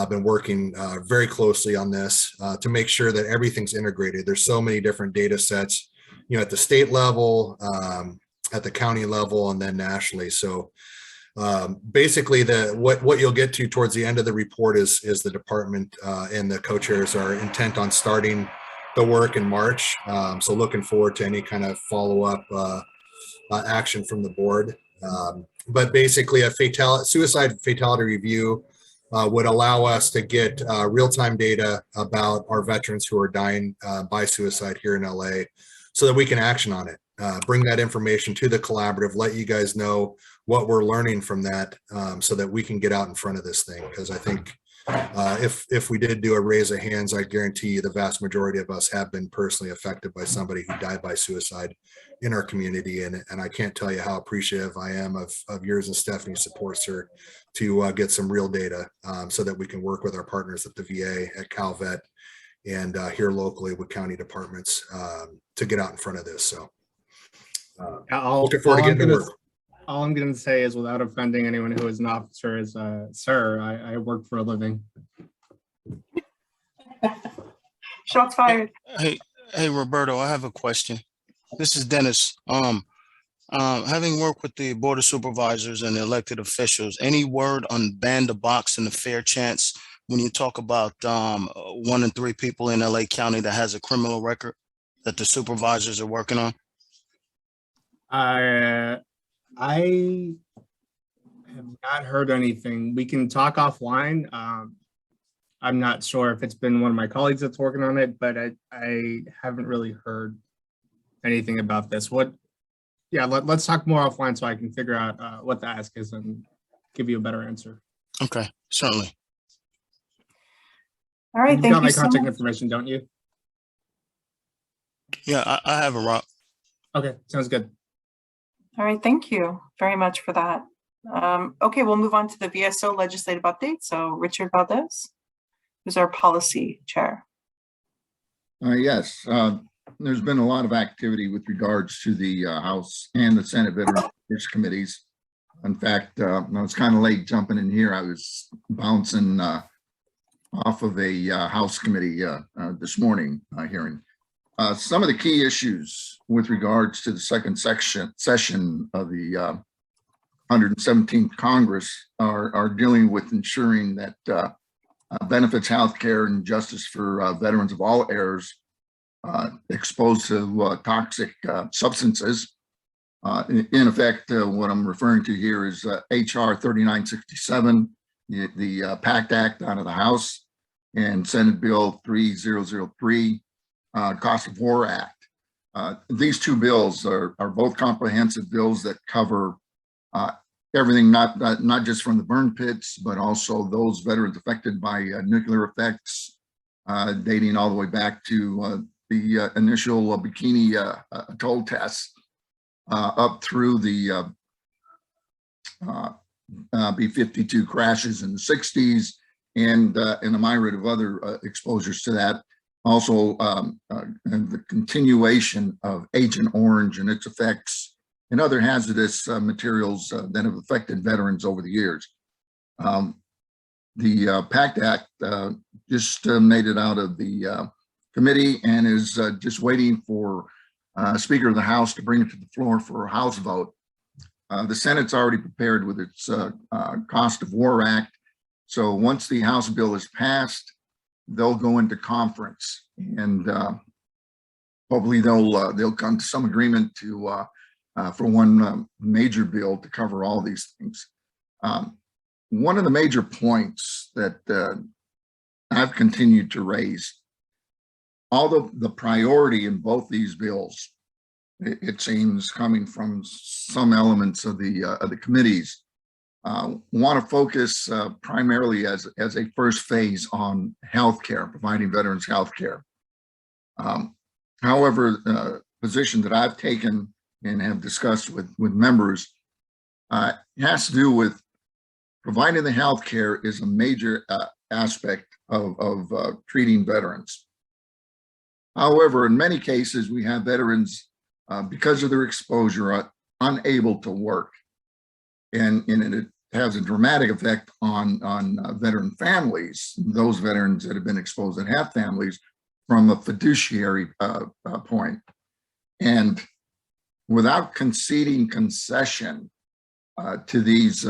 been working very closely on this to make sure that everything's integrated. There's so many different data sets, you know, at the state level, at the county level, and then nationally. So basically, what you'll get to towards the end of the report is the department and the co-chairs are intent on starting the work in March. So looking forward to any kind of follow-up action from the board. But basically, a suicide fatality review would allow us to get real-time data about our veterans who are dying by suicide here in LA, so that we can action on it. Bring that information to the collaborative, let you guys know what we're learning from that, so that we can get out in front of this thing. Because I think if we did do a raise of hands, I guarantee you the vast majority of us have been personally affected by somebody who died by suicide in our community. And I can't tell you how appreciative I am of yours and Stephanie's support, sir, to get some real data so that we can work with our partners at the VA, at CalVet, and here locally with county departments to get out in front of this. So looking forward to getting to work. All I'm going to say is, without offending anyone who is an officer, is, sir, I work for a living. Shots fired. Hey, Roberto, I have a question. This is Dennis. Having worked with the Board of Supervisors and the elected officials, any word on ban the box and the fair chance when you talk about 1 in 3 people in LA County that has a criminal record that the supervisors are working on? I have not heard anything. We can talk offline. I'm not sure if it's been one of my colleagues that's working on it, but I haven't really heard anything about this. Let's talk more offline so I can figure out what the ask is and give you a better answer. Okay, certainly. All right, You've thank got you my so contact much. information, don't you? Yeah, I have a Rob. Okay, sounds good. All right, thank you very much for that. Okay, we'll move on to the VSO legislative update. So Richard Valdez, who's our policy chair. Yes, there's been a lot of activity with regards to the House and the Senate Veterans Affairs Committees. In fact, I was kind of late jumping in here. I was bouncing off of a House committee this morning hearing. Some of the key issues with regards to the second session of the 117th Congress are dealing with ensuring that benefits, health care, and justice for veterans of all eras exposed to toxic substances. In effect, what I'm referring to here is HR 3967, the PACT Act out of the House, and Senate Bill 3003, Cost of War Act. These two bills are both comprehensive bills that cover everything, not just from the burn pits, but also those veterans affected by nuclear effects, dating all the way back to the initial Bikini Atoll tests, up through the B-52 crashes in the 60s, and a myriad of other exposures to that. Also, and the continuation of Agent Orange and its effects and other hazardous materials that have affected veterans over the years. The PACT Act just made it out of the committee and is just waiting for Speaker of the House to bring it to the floor for a House vote. The Senate's already prepared with its Cost of War Act. So once the House bill is passed, they'll go into conference, and hopefully they'll come to some agreement to for one major bill to cover all these things. One of the major points that I've continued to raise, although the priority in both these bills, it seems, coming from some elements of the committees, want to focus primarily as a first phase on healthcare, providing veterans healthcare. However, the position that I've taken and have discussed with members has to do with providing the healthcare is a major aspect of treating veterans. However, in many cases, we have veterans, because of their exposure, unable to work. And it has a dramatic effect on veteran families, those veterans that have been exposed that have families, from a fiduciary point. And without conceding concession to these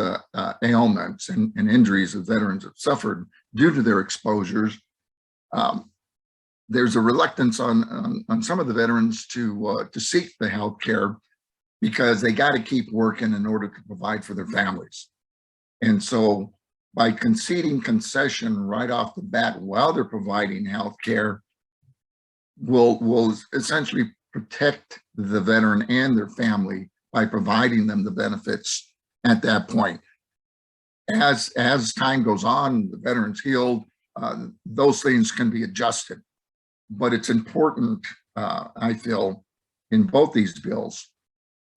ailments and injuries that veterans have suffered due to their exposures, there's a reluctance on some of the veterans to seek the health care because they got to keep working in order to provide for their families. And so by conceding concession right off the bat while they're providing health care, will essentially protect the veteran and their family by providing them the benefits at that point. As time goes on, the veteran's healed, those things can be adjusted. But it's important, I feel, in both these bills,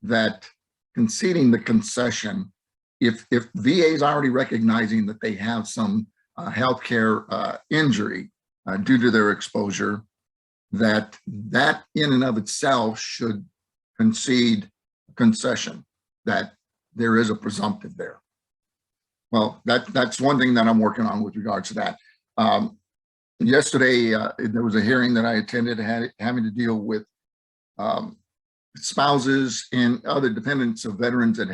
that conceding the concession, if VA is already recognizing that they have some healthcare injury due to their exposure, that in and of itself should concede concession, that there is a presumptive there. Well, that's one thing that I'm working on with regards to that. Yesterday, there was a hearing that I attended having to deal with spouses and other dependents of veterans that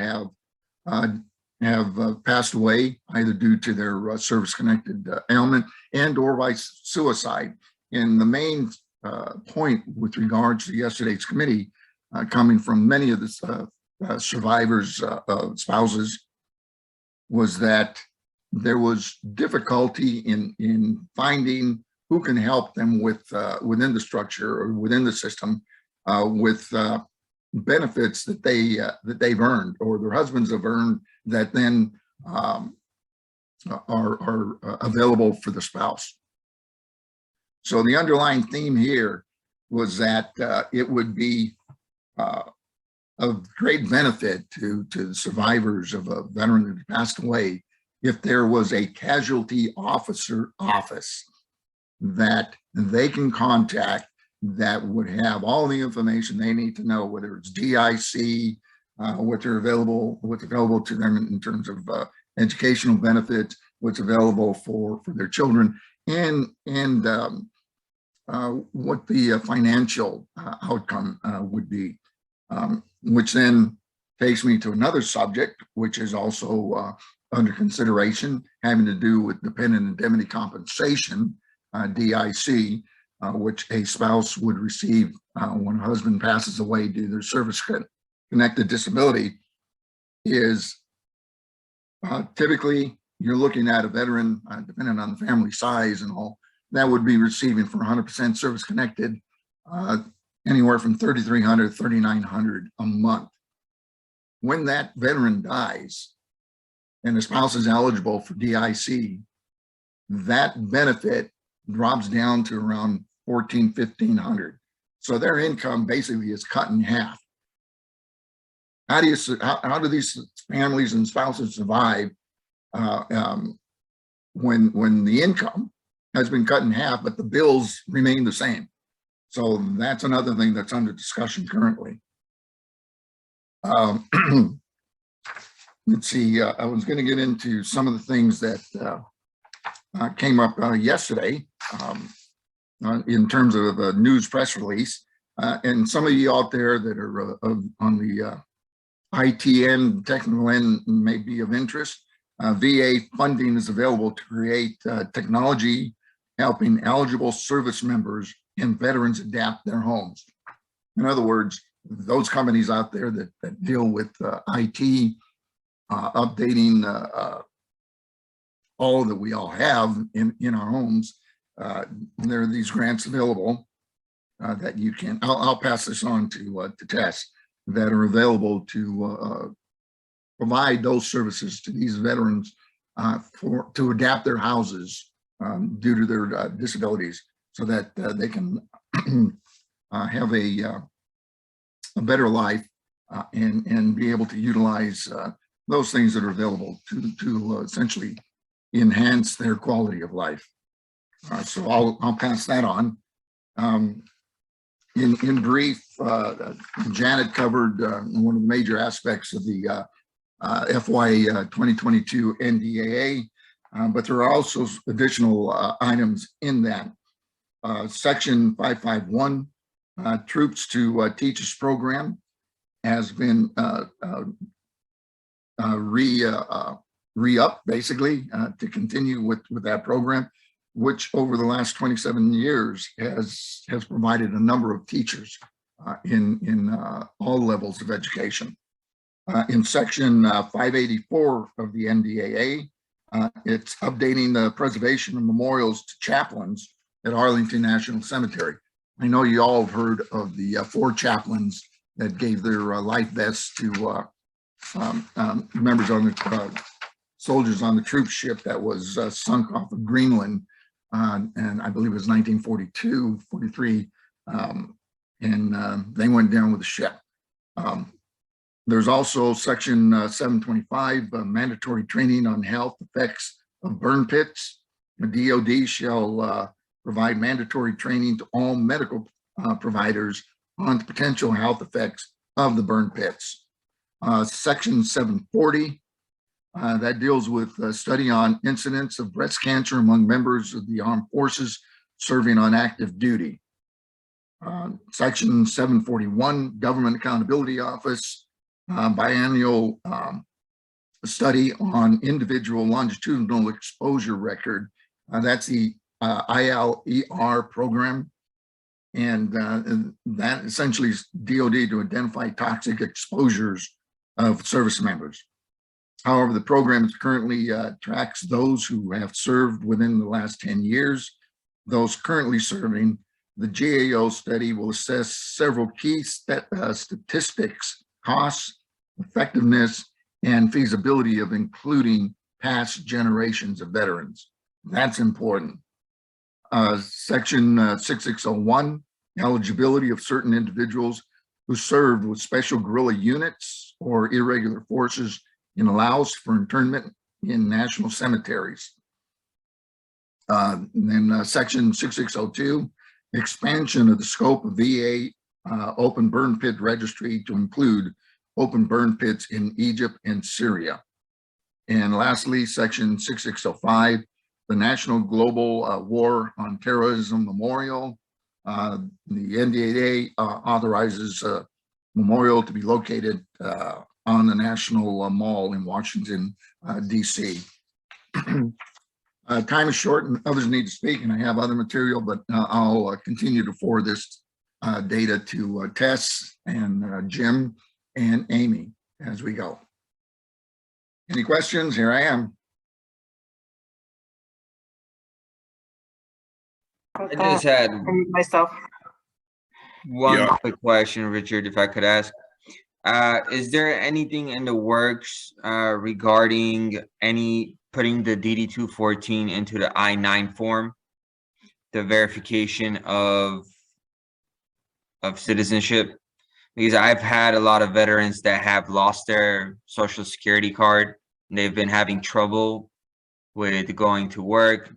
have passed away, either due to their service-connected ailment and or by suicide. And the main point with regards to yesterday's committee, coming from many of the survivors' spouses, was that there was difficulty in finding who can help them with within the structure or within the system with benefits that they've earned or their husbands have earned that then are available for the spouse. So the underlying theme here was that it would be of great benefit to the survivors of a veteran who passed away if there was a casualty officer office that they can contact that would have all the information they need to know, whether it's DIC, what's available to them in terms of educational benefits, what's available for their children, and what the financial outcome would be, which then takes me to another subject, which is also under consideration, having to do with dependent indemnity compensation, DIC, which a spouse would receive when a husband passes away due to their service-connected disability. Is typically you're looking at a veteran, depending on the family size and all, that would be receiving for 100% service-connected anywhere from $3,300 to $3,900 a month. When that veteran dies and the spouse is eligible for DIC, that benefit drops down to around $1,400, $1,500. So their income basically is cut in half. How do these families and spouses survive when the income has been cut in half, but the bills remain the same? So that's another thing that's under discussion currently. Let's see, I was going to get into some of the things that came up yesterday in terms of a news press release. And some of you out there that are on the IT end, technical end may be of interest. VA funding is available to create technology helping eligible service members and veterans adapt their homes. In other words, those companies out there that deal with IT, updating all that we all have in our homes, there are these grants available that you can, I'll pass this on to Tess, that are available to provide those services to these veterans to adapt their houses due to their disabilities, so that they can have a better life and be able to utilize those things that are available to essentially enhance their quality of life. So I'll pass that on. In brief, Janet covered one of the major aspects of the FY 2022 NDAA, but there are also additional items in that. Section 551, Troops to Teachers program, has been re-up basically to continue with that program, which over the last 27 years has provided a number of teachers in all levels of education. In section 584 of the NDAA, it's updating the preservation of memorials to chaplains at Arlington National Cemetery. I know you all have heard of the 4 chaplains that gave their life vests to members on the soldiers on the troop ship that was sunk off of Greenland, and I believe it was 1942, 43, and they went down with the ship. There's also section 725, mandatory training on health effects of burn pits. The DOD shall provide mandatory training to all medical providers on the potential health effects of the burn pits. Section 740, that deals with a study on incidence of breast cancer among members of the armed forces serving on active duty. Section 741, Government Accountability Office, biennial study on individual longitudinal exposure record. That's the ILER program. And that essentially is DOD to identify toxic exposures of service members. However, the program currently tracks those who have served within the last 10 years. Those currently serving, the GAO study will assess several key statistics, costs, effectiveness, and feasibility of including past generations of veterans. That's important. Section 6601, eligibility of certain individuals who served with special guerrilla units or irregular forces and allows for internment in national cemeteries. Then section 6602, expansion of the scope of VA open burn pit registry to include open burn pits in Egypt and Syria. And lastly, section 6605, the National Global War on Terrorism Memorial. The NDAA authorizes a memorial to be located on the National Mall in Washington, DC. Time is short and others need to speak, and I have other material, but I'll continue to forward this data to Tess and Jim and Amy as we go. Any questions? Here I am. I just had myself one quick question, Richard, if I could ask. Is there anything in the works regarding putting the DD-214 into the I-9 form, the verification of citizenship? Because I've had a lot of veterans that have lost their Social Security card, and they've been having trouble with going to work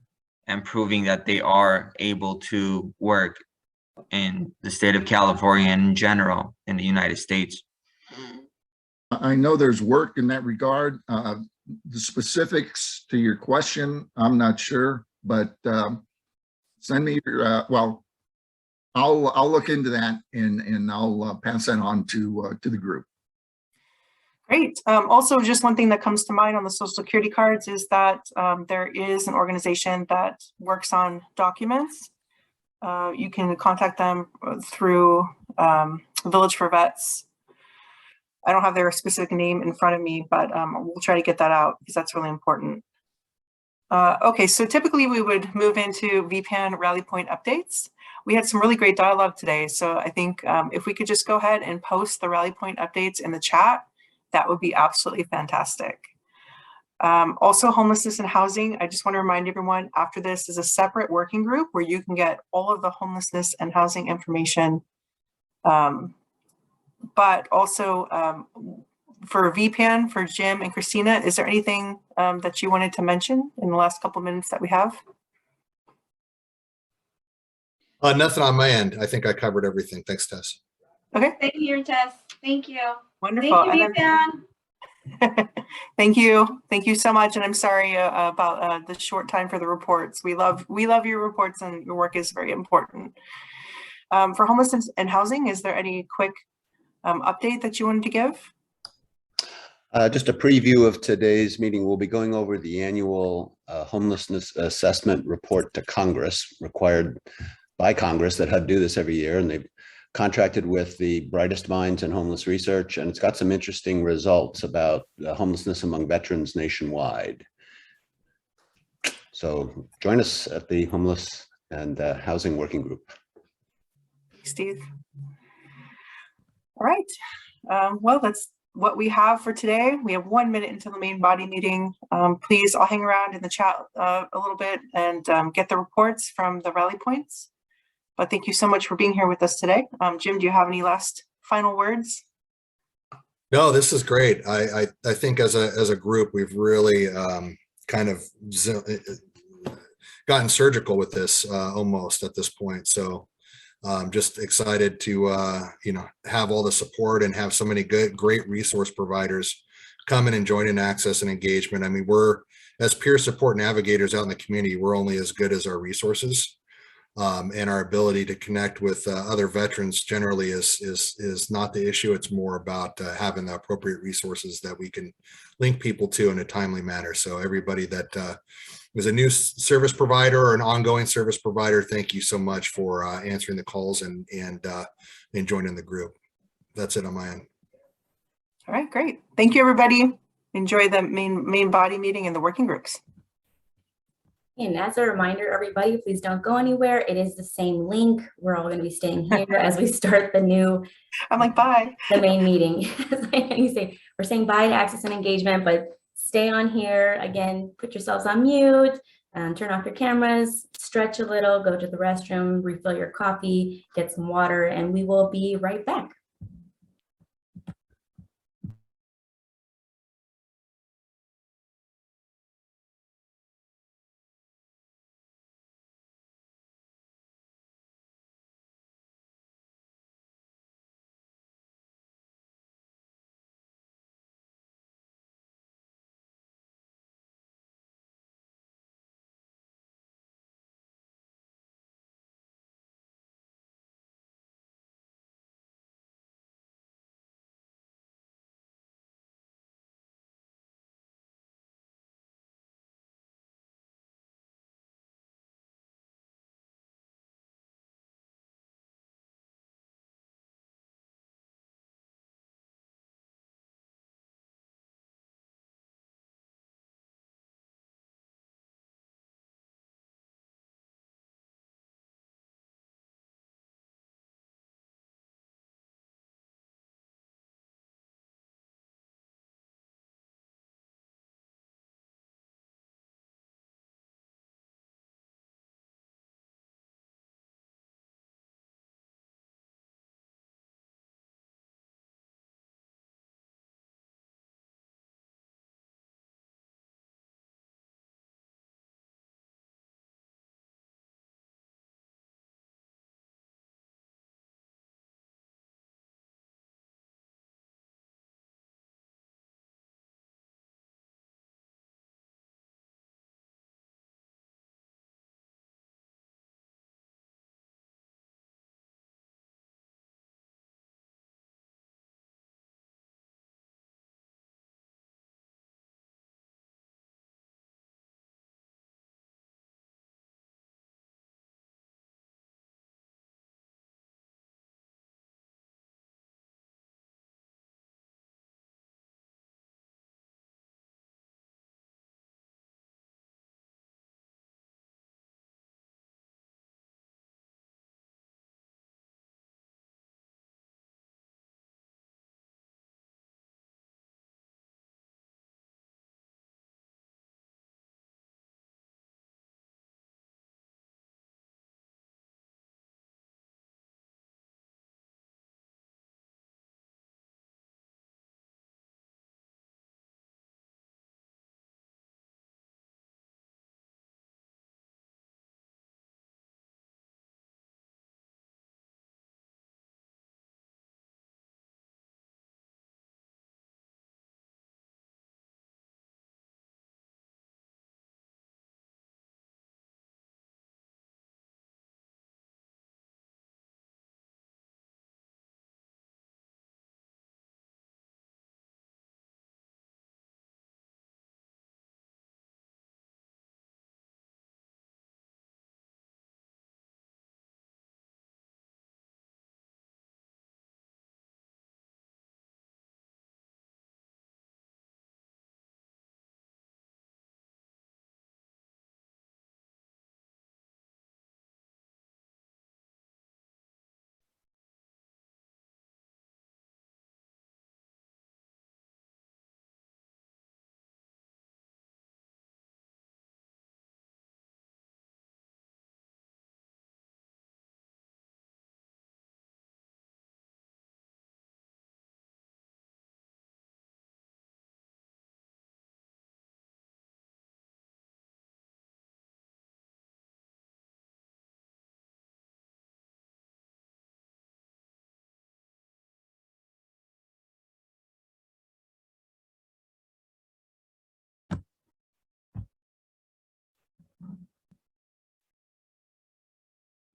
and proving that they are able to work in the state of California and in general in the United States. I know there's work in that regard. The specifics to your question, I'm not sure, but send me your, well, I'll look into that and I'll pass that on to the group. Great. Also, just one thing that comes to mind on the Social Security cards is that there is an organization that works on documents. You can contact them through Village for Vets. I don't have their specific name in front of me, but we'll try to get that out because that's really important. Okay, so typically we would move into VPAN rally point updates. We had some really great dialogue today, so I think if we could just go ahead and post the rally point updates in the chat, that would be absolutely fantastic. Also, homelessness and housing. I just want to remind everyone after this is a separate working group where you can get all of the homelessness and housing information. But also for VPAN, for Jim and Christina, is there anything that you wanted to mention in the last couple of minutes that we have? Nothing on my end. I think I covered everything. Thanks, Tess. Okay. Thank you, Tess. Thank you. Wonderful. Thank you, Ethan. Thank you. Thank you so much. And I'm sorry about the short time for the reports. We love your reports and your work is very important. For homelessness and housing, is there any quick update that you wanted to give? Just a preview of today's meeting. We'll be going over the annual homelessness assessment report to Congress, required by Congress that HUD do this every year. And they've contracted with the brightest minds in homeless research. And it's got some interesting results about homelessness among veterans nationwide. So join us at the Homeless and Housing Working Group. Steve. All right. Well, that's what we have for today. We have 1 minute until the main body meeting. Please, I'll hang around in the chat a little bit and get the reports from the rally points. But thank you so much for being here with us today. Jim, do you have any last final words? No, this is great. I think as a group, we've really kind of gotten surgical with this almost at this point. So just excited to have all the support and have so many great resource providers come in and join in access and engagement. I mean, we're as peer support navigators out in the community, we're only as good as our resources. And our ability to connect with other veterans generally is not the issue. It's more about having the appropriate resources that we can link people to in a timely manner. So everybody that is a new service provider or an ongoing service provider, thank you so much for answering the calls and joining the group. That's it on my end. All right, great. Thank you, everybody. Enjoy the main body meeting and the working groups. And as a reminder, everybody, please don't go anywhere. It is the same link. We're all going to be staying here as we start the new. I'm like, bye. The main meeting. You say we're saying bye to access and engagement, but stay on here. Again, put yourselves on mute and turn off your cameras, stretch a little, go to the restroom, refill your coffee, get some water, and we will be right back.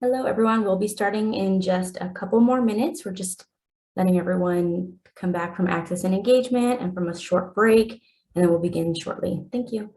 Hello, everyone. We'll be starting in just a couple more minutes. We're just letting everyone come back from access and engagement and from a short break, and then we'll begin shortly. Thank you.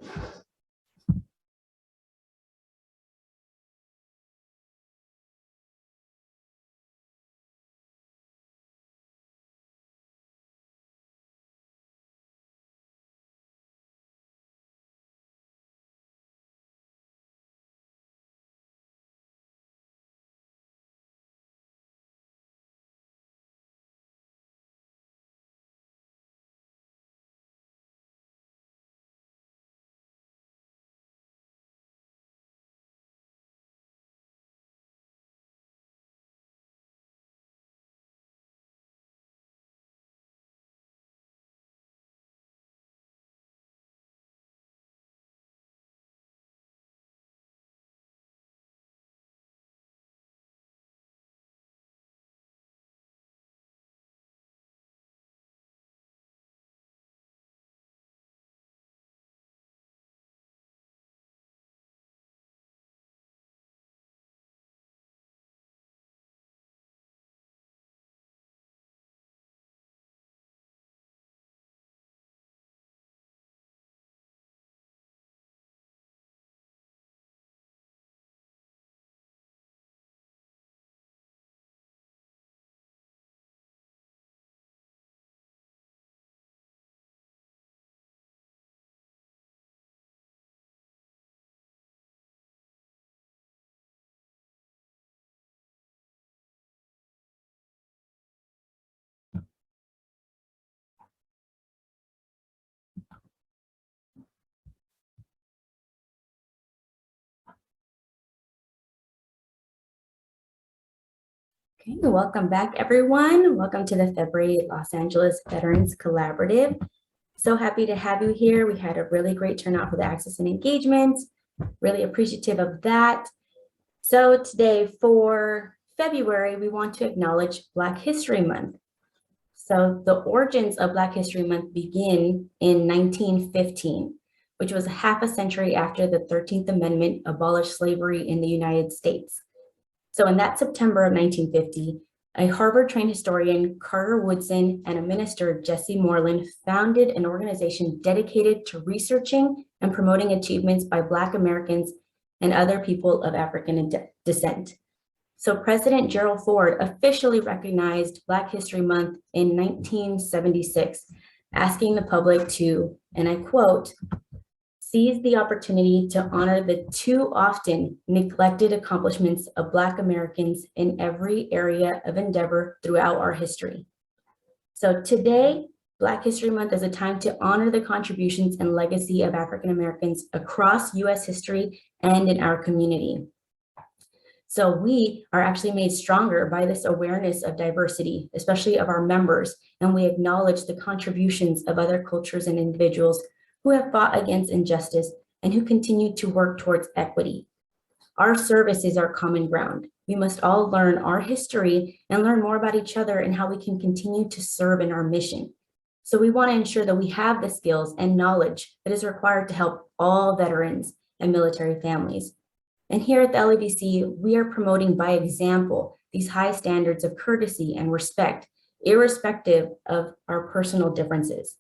Okay, welcome back, everyone. Welcome to the February Los Angeles Veterans Collaborative. So happy to have you here. We had a really great turnout for the access and engagement. Really appreciative of that. So today for February, we want to acknowledge Black History Month. So the origins of Black History Month begin in 1915, which was half a century after the 13th Amendment abolished slavery in the United States. So in that September of 1950, a Harvard-trained historian, Carter Woodson, and a minister, Jesse Moreland, founded an organization dedicated to researching and promoting achievements by Black Americans and other people of African descent. So President Gerald Ford officially recognized Black History Month in 1976, asking the public to, and I quote, "seize the opportunity to honor the too often neglected accomplishments of Black Americans in every area of endeavor throughout our history." So today, Black History Month is a time to honor the contributions and legacy of African Americans across US history and in our community. So we are actually made stronger by this awareness of diversity, especially of our members, and we acknowledge the contributions of other cultures and individuals who have fought against injustice and who continue to work towards equity. Our service is our common ground. We must all learn our history and learn more about each other and how we can continue to serve in our mission. So we want to ensure that we have the skills and knowledge that is required to help all veterans and military families. And here at the LAVC, we are promoting by example these high standards of courtesy and respect, irrespective of our personal differences.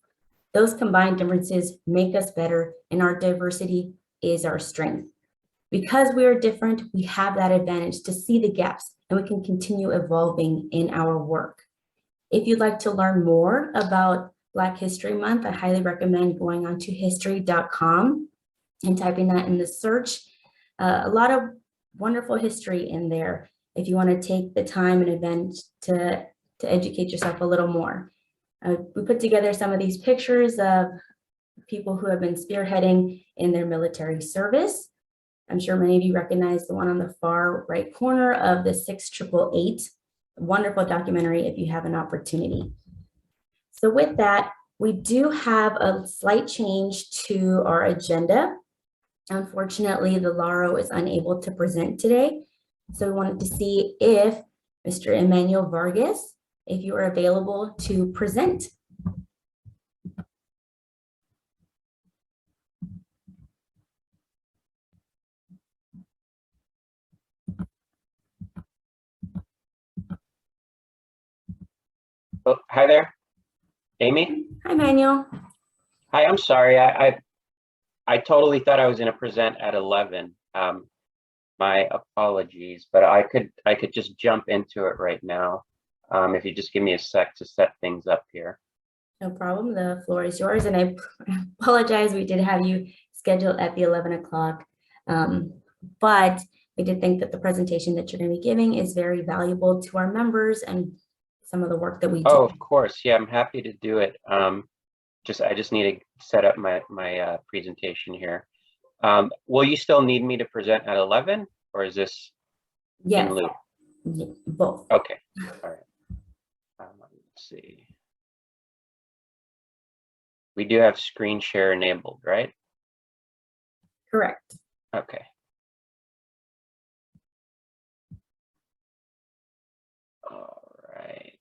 Those combined differences make us better, and our diversity is our strength. Because we are different, we have that advantage to see the gaps, and we can continue evolving in our work. If you'd like to learn more about Black History Month, I highly recommend going onto history.com and typing that in the search. A lot of wonderful history in there if you want to take the time and event to educate yourself a little more. We put together some of these pictures of people who have been spearheading in their military service. I'm sure many of you recognize the one on the far right corner of the 6888. Wonderful documentary if you have an opportunity. So with that, we do have a slight change to our agenda. Unfortunately, the LARO is unable to present today. So we wanted to see if Mr. Emmanuel Vargas, if you are available to present. Oh, hi there, Amy. Hi, Manuel. Hi, I'm sorry. I totally thought I was going to present at 11. My apologies, but I could just jump into it right now. If you just give me a sec to set things up here. No problem. The floor is yours. And I apologize. We did have you scheduled at the 11 o'clock. But I did think that the presentation that you're going to be giving is very valuable to our members and some of the work that we do. Oh, of course. Yeah, I'm happy to do it. I just need to set up my presentation here. Will you still need me to present at 11, or is this Yes. in lieu? Yeah, both. Okay. All right. Let's see. We do have screen share enabled, right? Correct. Okay. All right.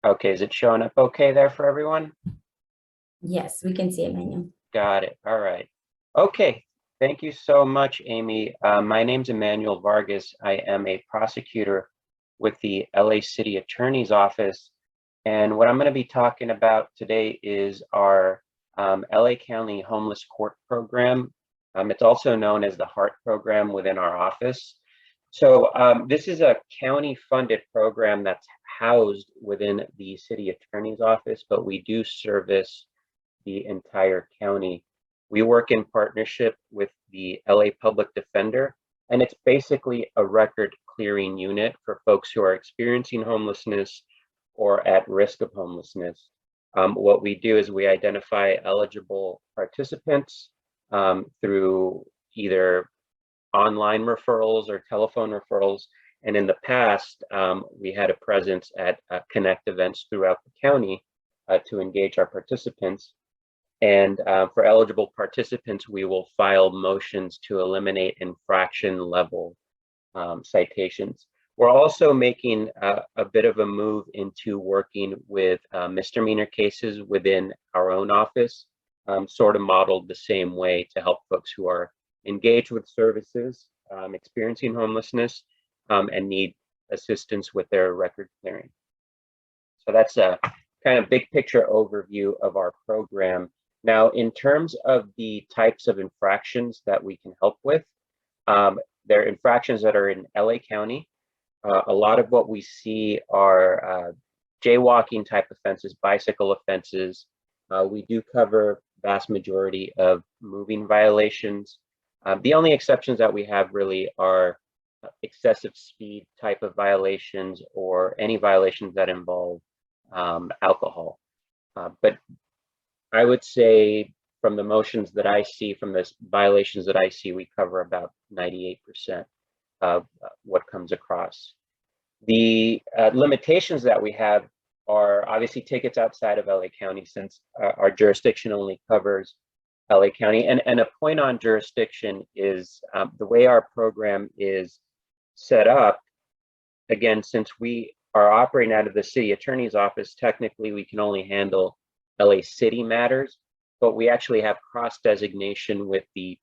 Okay, is it showing up okay there for everyone? Yes, we can see it, Manuel. Got it. All right. Okay. Thank you so much, Amy. My name's Emmanuel Vargas. I am a prosecutor with the LA City Attorney's Office. And what I'm going to be talking about today is our LA County Homeless Court Program. It's also known as the HEART program within our office. So this is a county-funded program that's housed within the City Attorney's Office, but we do service the entire county. We work in partnership with the LA Public Defender, and it's basically a record clearing unit for folks who are experiencing homelessness or at risk of homelessness. What we do is we identify eligible participants through either online referrals or telephone referrals. And in the past, we had a presence at Connect events throughout the county to engage our participants. And for eligible participants, we will file motions to eliminate infraction level citations. We're also making a bit of a move into working with misdemeanor cases within our own office, sort of modeled the same way to help folks who are engaged with services, experiencing homelessness, and need assistance with their record clearing. So that's a kind of big picture overview of our program. Now, in terms of the types of infractions that we can help with, there are infractions that are in LA County. A lot of what we see are jaywalking type offenses, bicycle offenses. We do cover vast majority of moving violations. The only exceptions that we have really are excessive speed type of violations or any violations that involve alcohol. But I would say from the motions that I see, from the violations that I see, we cover about 98% of what comes across. The limitations that we have are obviously tickets outside of LA County, since our jurisdiction only covers LA County. And a point on jurisdiction is the way our program is set up. Again, since we are operating out of the city attorney's office, technically we can only handle LA City matters, but we actually have cross designation with the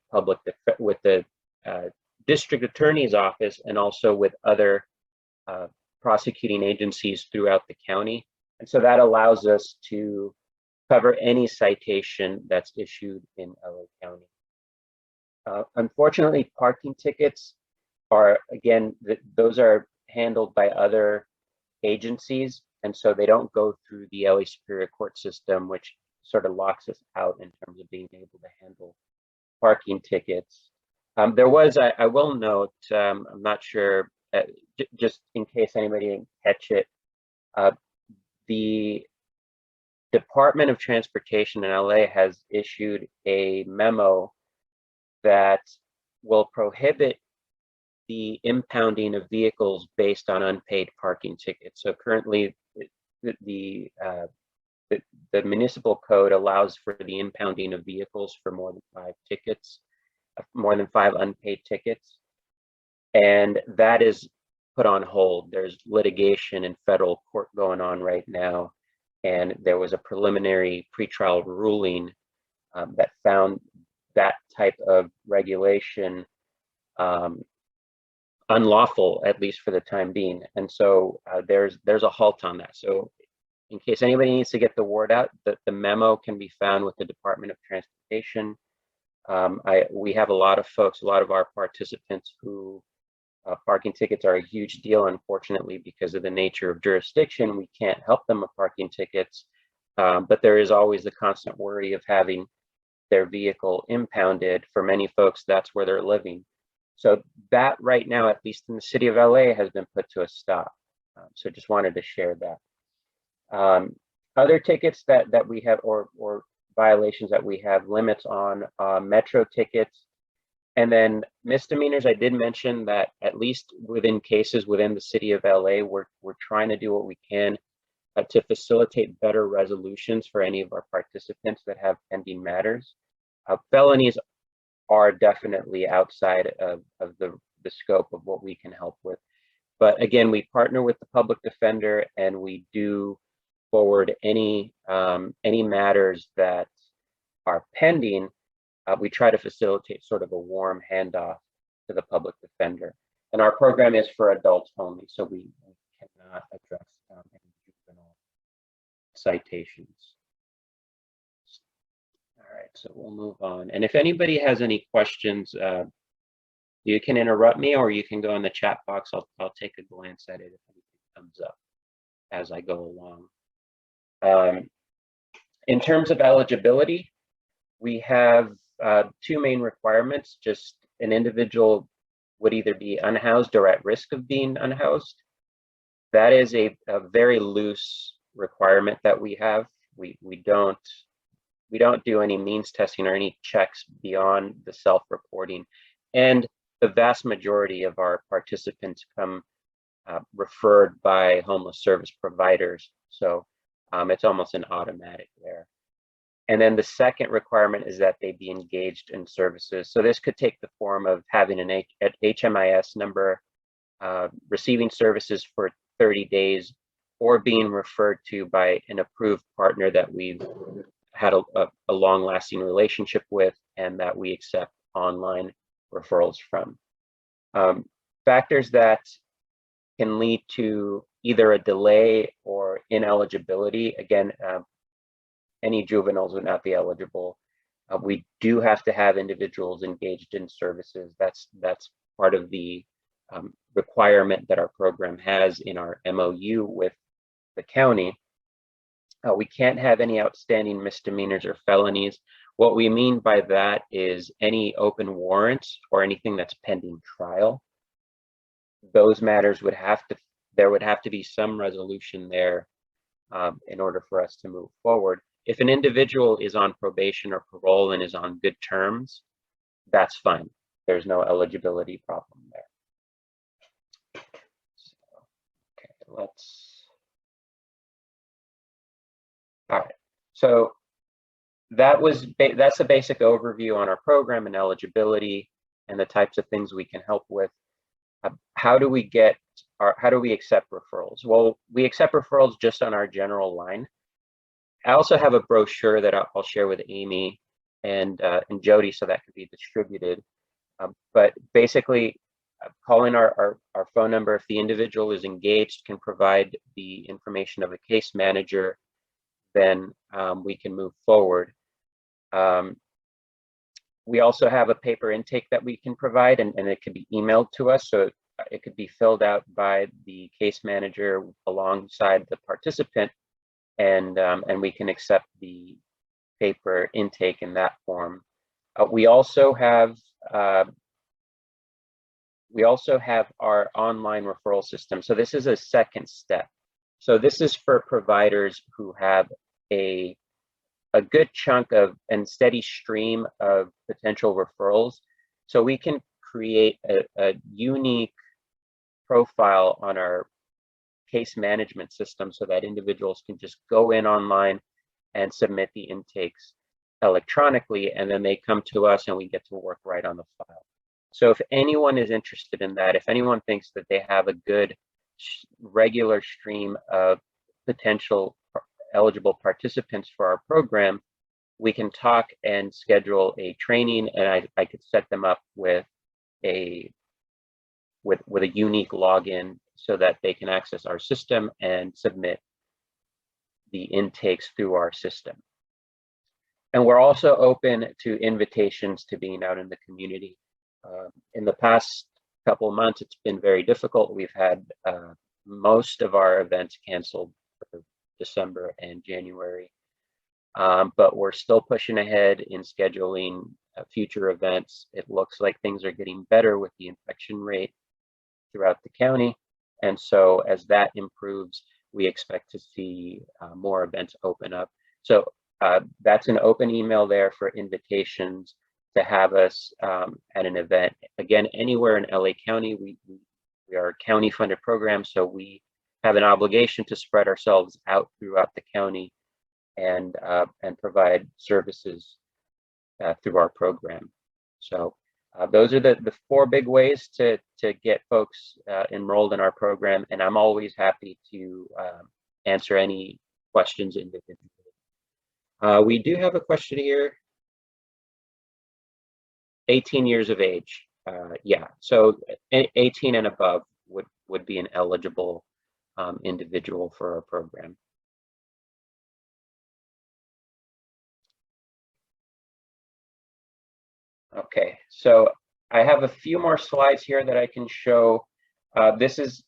district attorney's office and also with other prosecuting agencies throughout the county. And so that allows us to cover any citation that's issued in LA County. Unfortunately, parking tickets are, again, those are handled by other agencies, and so they don't go through the LA Superior Court system, which sort of locks us out in terms of being able to handle parking tickets. There was, I will note, I'm not sure, just in case anybody didn't catch it, the Department of Transportation in LA has issued a memo that will prohibit the impounding of vehicles based on unpaid parking tickets. So currently, the municipal code allows for the impounding of vehicles for more than 5 tickets, more than 5 unpaid tickets. And that is put on hold. There's litigation in federal court going on right now. And there was a preliminary pretrial ruling that found that type of regulation unlawful, at least for the time being. And so there's a halt on that. So in case anybody needs to get the word out, the memo can be found with the Department of Transportation. We have a lot of folks, a lot of our participants who parking tickets are a huge deal. Unfortunately, because of the nature of jurisdiction, we can't help them with parking tickets. But there is always the constant worry of having their vehicle impounded. For many folks, that's where they're living. So that right now, at least in the city of LA, has been put to a stop. So just wanted to share that. Other tickets that we have, or violations that we have limits on, metro tickets, and then misdemeanors. I did mention that at least within cases within the city of LA, we're trying to do what we can to facilitate better resolutions for any of our participants that have pending matters. Felonies are definitely outside of the scope of what we can help with. But again, we partner with the public defender, and we do forward any matters that are pending. We try to facilitate sort of a warm handoff to the public defender. And our program is for adults only, so we cannot address any juvenile citations. All right, so we'll move on. And if anybody has any questions, you can interrupt me, or you can go in the chat box. I'll take a glance at it if anything comes up as I go along. In terms of eligibility, we have two main requirements. Just an individual would either be unhoused or at risk of being unhoused. That is a very loose requirement that we have. We don't do any means testing or any checks beyond the self-reporting. And the vast majority of our participants come referred by homeless service providers. So it's almost an automatic there. And then the second requirement is that they be engaged in services. So this could take the form of having an HMIS number, receiving services for 30 days, or being referred to by an approved partner that we've had a long-lasting relationship with and that we accept online referrals from. Factors that can lead to either a delay or ineligibility. Again, any juveniles would not be eligible. We do have to have individuals engaged in services. That's part of the requirement that our program has in our MOU with the county. We can't have any outstanding misdemeanors or felonies. What we mean by that is any open warrants or anything that's pending trial. Those matters there would have to be some resolution there in order for us to move forward. If an individual is on probation or parole and is on good terms, that's fine. There's no eligibility problem there. So, okay, all right. So that's a basic overview on our program and eligibility and the types of things we can help with. How do we accept referrals? Well, we accept referrals just on our general line. I also have a brochure that I'll share with Amy and Jody, so that could be distributed. But basically, calling our phone number, if the individual is engaged, can provide the information of a case manager, then we can move forward. We also have a paper intake that we can provide, and it can be emailed to us. So it could be filled out by the case manager alongside the participant, and we can accept the paper intake in that form. We also have our online referral system. So this is a second step. So this is for providers who have a good chunk of and steady stream of potential referrals. So we can create a unique profile on our case management system so that individuals can just go in online and submit the intakes electronically, and then they come to us and we get to work right on the file. So if anyone is interested in that, if anyone thinks that they have a good regular stream of potential eligible participants for our program, we can talk and schedule a training, and I could set them up with a with a unique login so that they can access our system and submit the intakes through our system. And we're also open to invitations to being out in the community. In the past couple of months, it's been very difficult. We've had most of our events canceled for December and January, but we're still pushing ahead in scheduling future events. It looks like things are getting better with the infection rate throughout the county. And so as that improves, we expect to see more events open up. So that's an open email there for invitations to have us at an event. Again, anywhere in LA County, we are a county funded program, so we have an obligation to spread ourselves out throughout the county and provide services through our program. So those are the 4 big ways to get folks enrolled in our program, and I'm always happy to answer any questions individually. We do have a question here. 18 years of age. Yeah, so 18 and above would be an eligible individual for our program. Okay, so I have a few more slides here that I can show. This is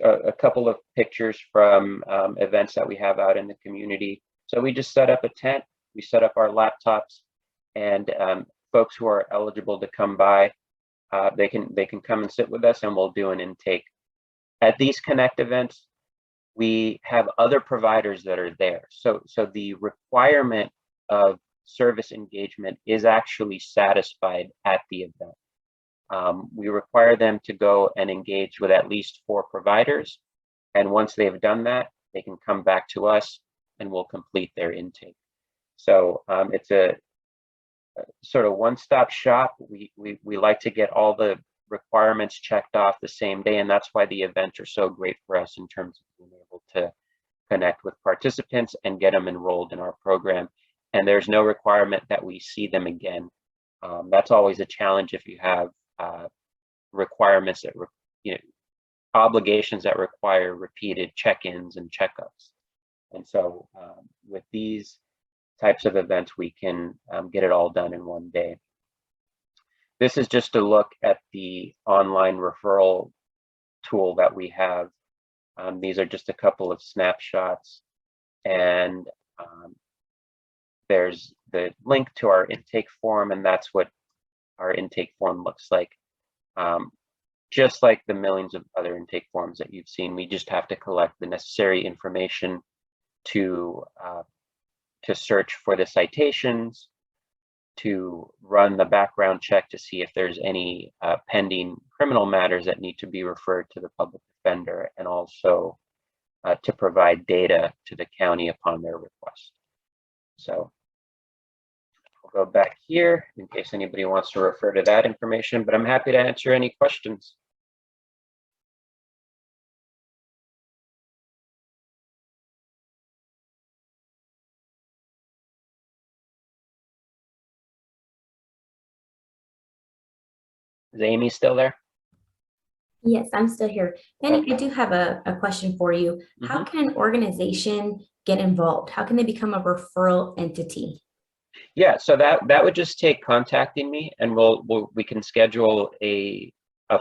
a couple of pictures from events that we have out in the community. So we just set up a tent, we set up our laptops, and folks who are eligible to come by, they can come and sit with us, and we'll do an intake. At these Connect events, we have other providers that are there. So the requirement of service engagement is actually satisfied at the event. We require them to go and engage with at least 4 providers. And once they've done that, they can come back to us and we'll complete their intake. So it's a sort of one-stop shop. We like to get all the requirements checked off the same day, and that's why the events are so great for us in terms of being able to connect with participants and get them enrolled in our program. And there's no requirement that we see them again. That's always a challenge if you have requirements that, obligations that require repeated check-ins and checkups. And so with these types of events, we can get it all done in one day. This is just a look at the online referral tool that we have. These are just a couple of snapshots, and there's the link to our intake form, and that's what our intake form looks like. Just like the millions of other intake forms that you've seen, we just have to collect the necessary information to search for the citations, to run the background check to see if there's any pending criminal matters that need to be referred to the public defender, and also to provide data to the county upon their request. So I'll go back here in case anybody wants to refer to that information, but I'm happy to answer any questions. Is Amy still there? Yes, I'm still here. Penny, I do have a question for you. How can an organization get involved? How can they become a referral entity? Yeah, so that would just take contacting me, and we can schedule a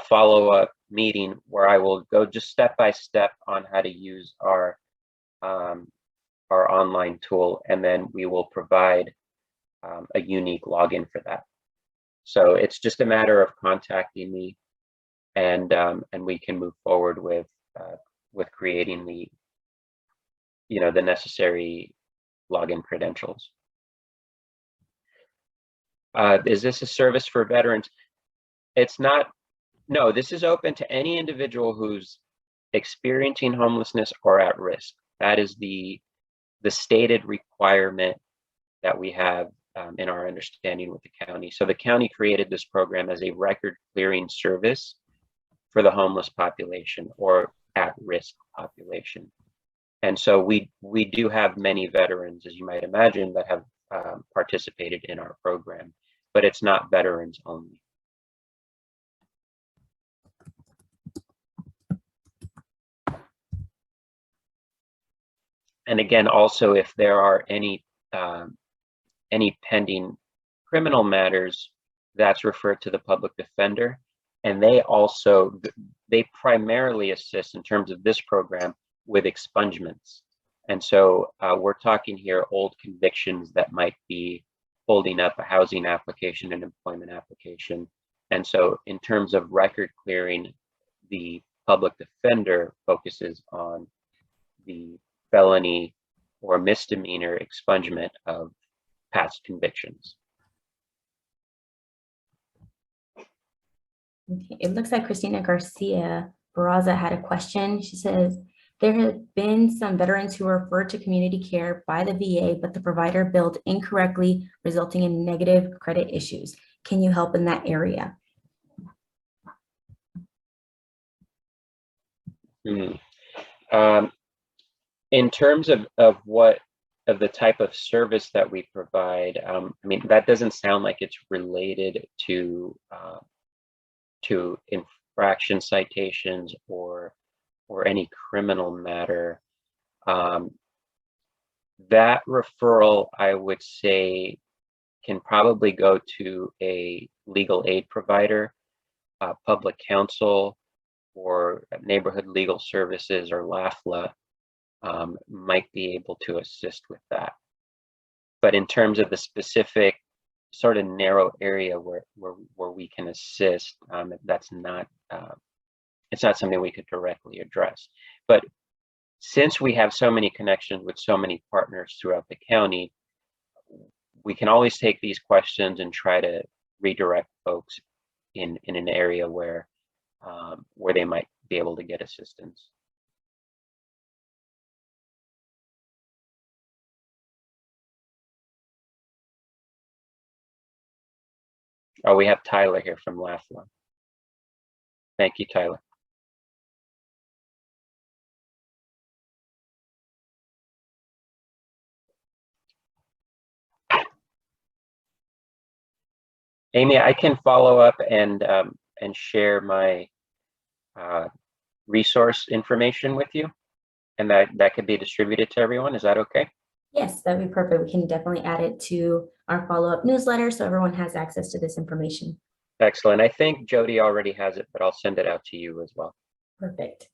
follow-up meeting where I will go just step by step on how to use our online tool, and then we will provide a unique login for that. So it's just a matter of contacting me, and we can move forward with creating the the necessary login credentials. Is this a service for veterans? It's not. No, this is open to any individual who's experiencing homelessness or at risk. That is the stated requirement that we have in our understanding with the county. So the county created this program as a record clearing service for the homeless population or at-risk population. And so we do have many veterans, as you might imagine, that have participated in our program, but it's not veterans only. And again, also if there are any pending criminal matters, that's referred to the public defender. And they primarily assist in terms of this program with expungements. And so we're talking here old convictions that might be holding up a housing application and employment application. And so in terms of record clearing, the public defender focuses on the felony or misdemeanor expungement of past convictions. Okay, it looks like Christina Garcia Barraza had a question. She says, there have been some veterans who were referred to community care by the VA, but the provider billed incorrectly, resulting in negative credit issues. Can you help in that area? In terms of the type of service that we provide, I mean, that doesn't sound like it's related to infraction citations or any criminal matter. That referral, I would say, can probably go to a legal aid provider, public counsel, or neighborhood legal services, or LAFLA might be able to assist with that. But in terms of the specific sort of narrow area where we can assist, that's not it's not something we could directly address. But since we have so many connections with so many partners throughout the county, we can always take these questions and try to redirect folks in an area where they might be able to get assistance. Oh, we have Tyler here from LAFLA. Thank you, Tyler. Amy, I can follow up and share my resource information with you, and that could be distributed to everyone. Is that okay? Yes, that'd be perfect. We can definitely add it to our follow-up newsletter so everyone has access to this information. Excellent. I think Jody already has it, but I'll send it out to you as well. Perfect.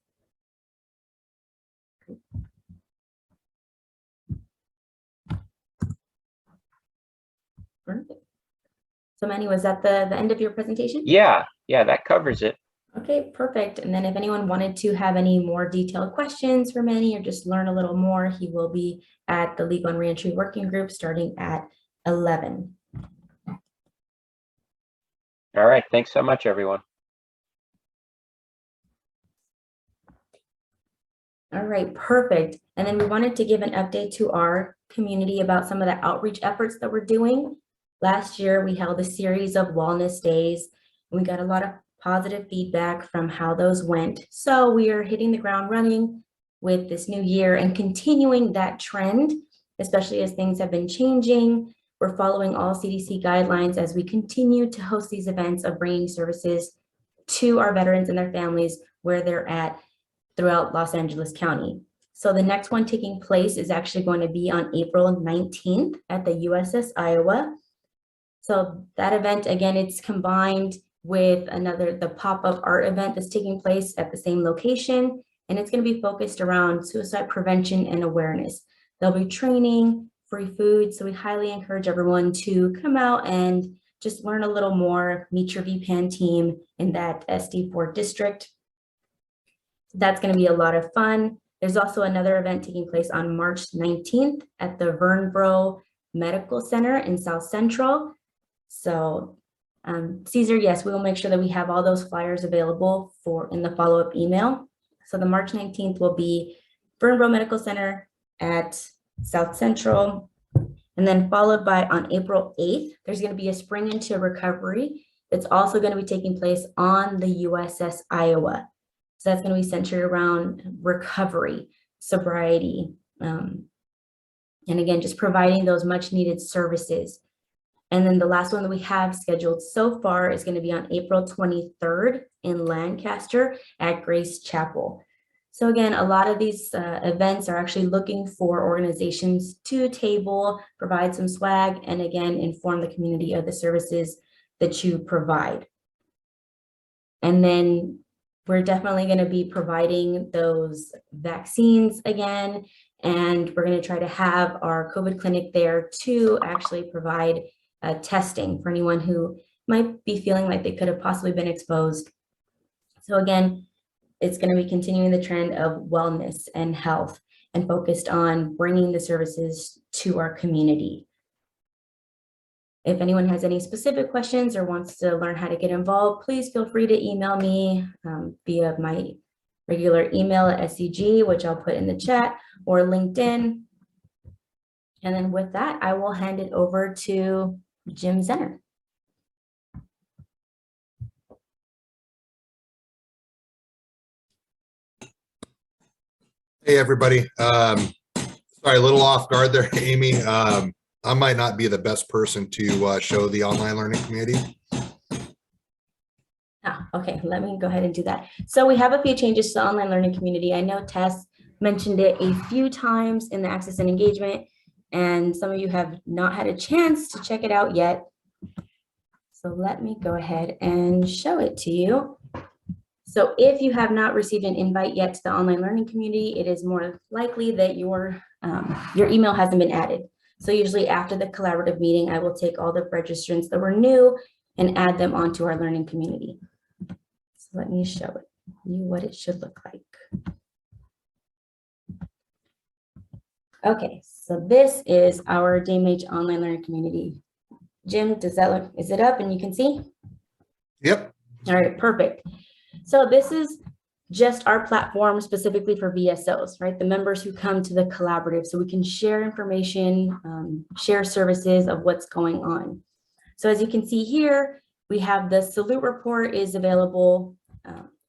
Perfect. So Manny, was that the end of your presentation? Yeah, that covers it. Okay, perfect. And then if anyone wanted to have any more detailed questions for Manny or just learn a little more, he will be at the Legal and Reentry Working Group starting at 11. All right, thanks so much, everyone. All right, perfect. And then we wanted to give an update to our community about some of the outreach efforts that we're doing. Last year, we held a series of wellness days, and we got a lot of positive feedback from how those went. So we are hitting the ground running with this new year and continuing that trend, especially as things have been changing. We're following all CDC guidelines as we continue to host these events of bringing services to our veterans and their families where they're at throughout Los Angeles County. So the next one taking place is actually going to be on April 19th at the USS Iowa. So that event, again, it's combined with the pop-up art event that's taking place at the same location, and it's going to be focused around suicide prevention and awareness. There'll be training, free food, so we highly encourage everyone to come out and just learn a little more, meet your VPAN team in that SD4 district. That's going to be a lot of fun. There's also another event taking place on March 19th at the Vernbro Medical Center in South Central. So Caesar, yes, we will make sure that we have all those flyers available in the follow-up email. So the March 19th will be Vernbro Medical Center at South Central. And then followed by on April 8th, there's going to be a Spring into Recovery. It's also going to be taking place on the USS Iowa. So that's going to be centered around recovery, sobriety, and again, just providing those much needed services. And then the last one that we have scheduled so far is going to be on April 23rd in Lancaster at Grace Chapel. So again, a lot of these events are actually looking for organizations to table, provide some swag, and again, inform the community of the services that you provide. And then we're definitely going to be providing those vaccines again, and we're going to try to have our COVID clinic there to actually provide testing for anyone who might be feeling like they could have possibly been exposed. So again, it's going to be continuing the trend of wellness and health and focused on bringing the services to our community. If anyone has any specific questions or wants to learn how to get involved, please feel free to email me via my regular email at SCG, which I'll put in the chat, or LinkedIn. And then with that, I will hand it over to Jim Zenner. Hey, everybody. Sorry, a little off guard there, Amy. I might not be the best person to show the online learning community. Okay, let me go ahead and do that. So we have a few changes to the online learning community. I know Tess mentioned it a few times in the access and engagement, and some of you have not had a chance to check it out yet. So let me go ahead and show it to you. So if you have not received an invite yet to the online learning community, it is more likely that your email hasn't been added. So usually after the collaborative meeting, I will take all the registrants that were new and add them onto our learning community. So let me show you what it should look like. Okay, so this is our DMH online learning community. Jim, does that look, is it up and you can see? Yep. All right, perfect. So this is just our platform specifically for VSOs, right? The members who come to the collaborative, so we can share information, share services of what's going on. So as you can see here, we have the salute report is available.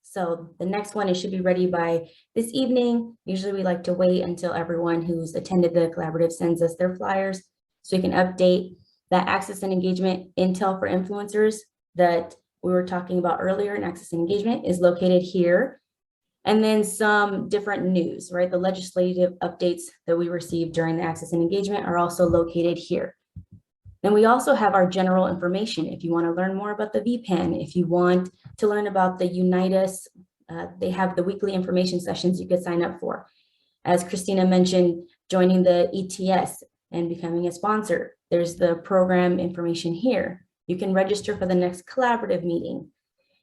So the next one, it should be ready by this evening. Usually we like to wait until everyone who's attended the collaborative sends us their flyers so we can update that access and engagement intel for influencers that we were talking about earlier in access and engagement is located here. And then some different news, right? The legislative updates that we received during the access and engagement are also located here. Then we also have our general information. If you want to learn more about the VPAN, if you want to learn about the Unitas, they have the weekly information sessions you could sign up for. As Christina mentioned, joining the ETS and becoming a sponsor, there's the program information here. You can register for the next collaborative meeting.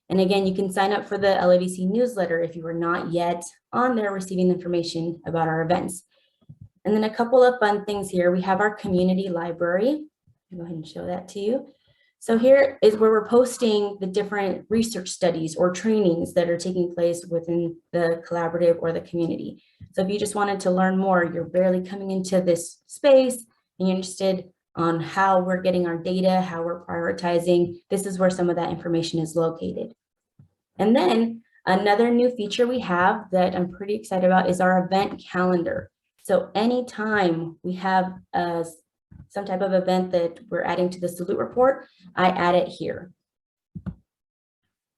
And again, you can sign up for the LAVC newsletter if you are not yet on there receiving information about our events. And then a couple of fun things here. We have our community library. I'll go ahead and show that to you. So here is where we're posting the different research studies or trainings that are taking place within the collaborative or the community. So if you just wanted to learn more, you're barely coming into this space and you're interested on how we're getting our data, how we're prioritizing, this is where some of that information is located. And then another new feature we have that I'm pretty excited about is our event calendar. So anytime we have some type of event that we're adding to the salute report, I add it here.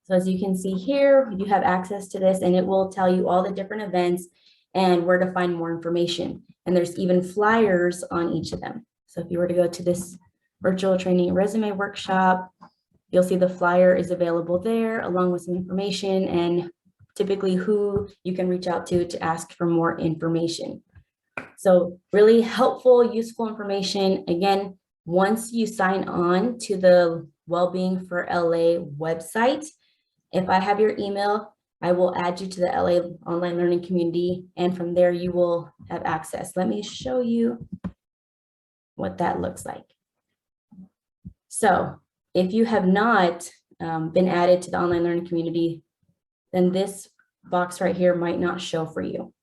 So as you can see here, you have access to this and it will tell you all the different events and where to find more information. And there's even flyers on each of them. So if you were to go to this virtual training resume workshop, you'll see the flyer is available there along with some information and typically who you can reach out to ask for more information. So really helpful, useful information. Again, once you sign on to the Wellbeing for LA website, if I have your email, I will add you to the LA online learning community. And from there you will have access. Let me show you what that looks like. So if you have not been added to the online learning community, then this box right here might not show for you.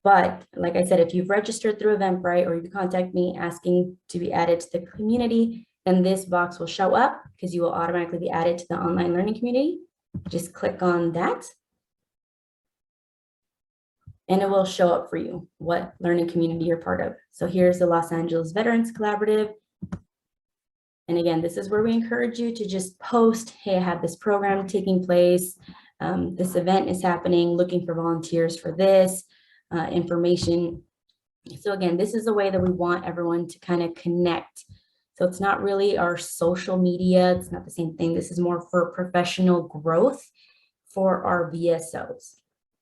But like I said, if you've registered through Eventbrite or you contact me asking to be added to the community, then this box will show up because you will automatically be added to the online learning community. Just click on that. And it will show up for you what learning community you're part of. So here's the Los Angeles Veterans Collaborative. And again, this is where we encourage you to just post, hey, I have this program taking place. this event is happening, looking for volunteers for this information. So again, this is a way that we want everyone to kind of connect. So it's not really our social media. It's not the same thing. This is more for professional growth for our VSOs.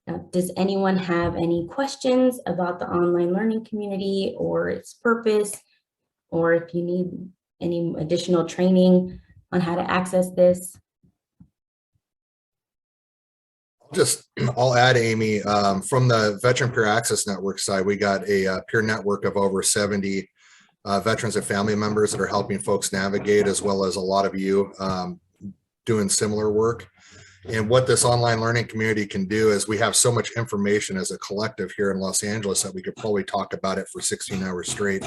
Now, does anyone have any questions about the online learning community or its purpose, or if you need any additional training on how to access this? I'll add, Amy, from the Veteran Peer Access Network side, we got a peer network of over 70 veterans and family members that are helping folks navigate, as well as a lot of you doing similar work. And what this online learning community can do is we have so much information as a collective here in Los Angeles that we could probably talk about it for 16 hours straight.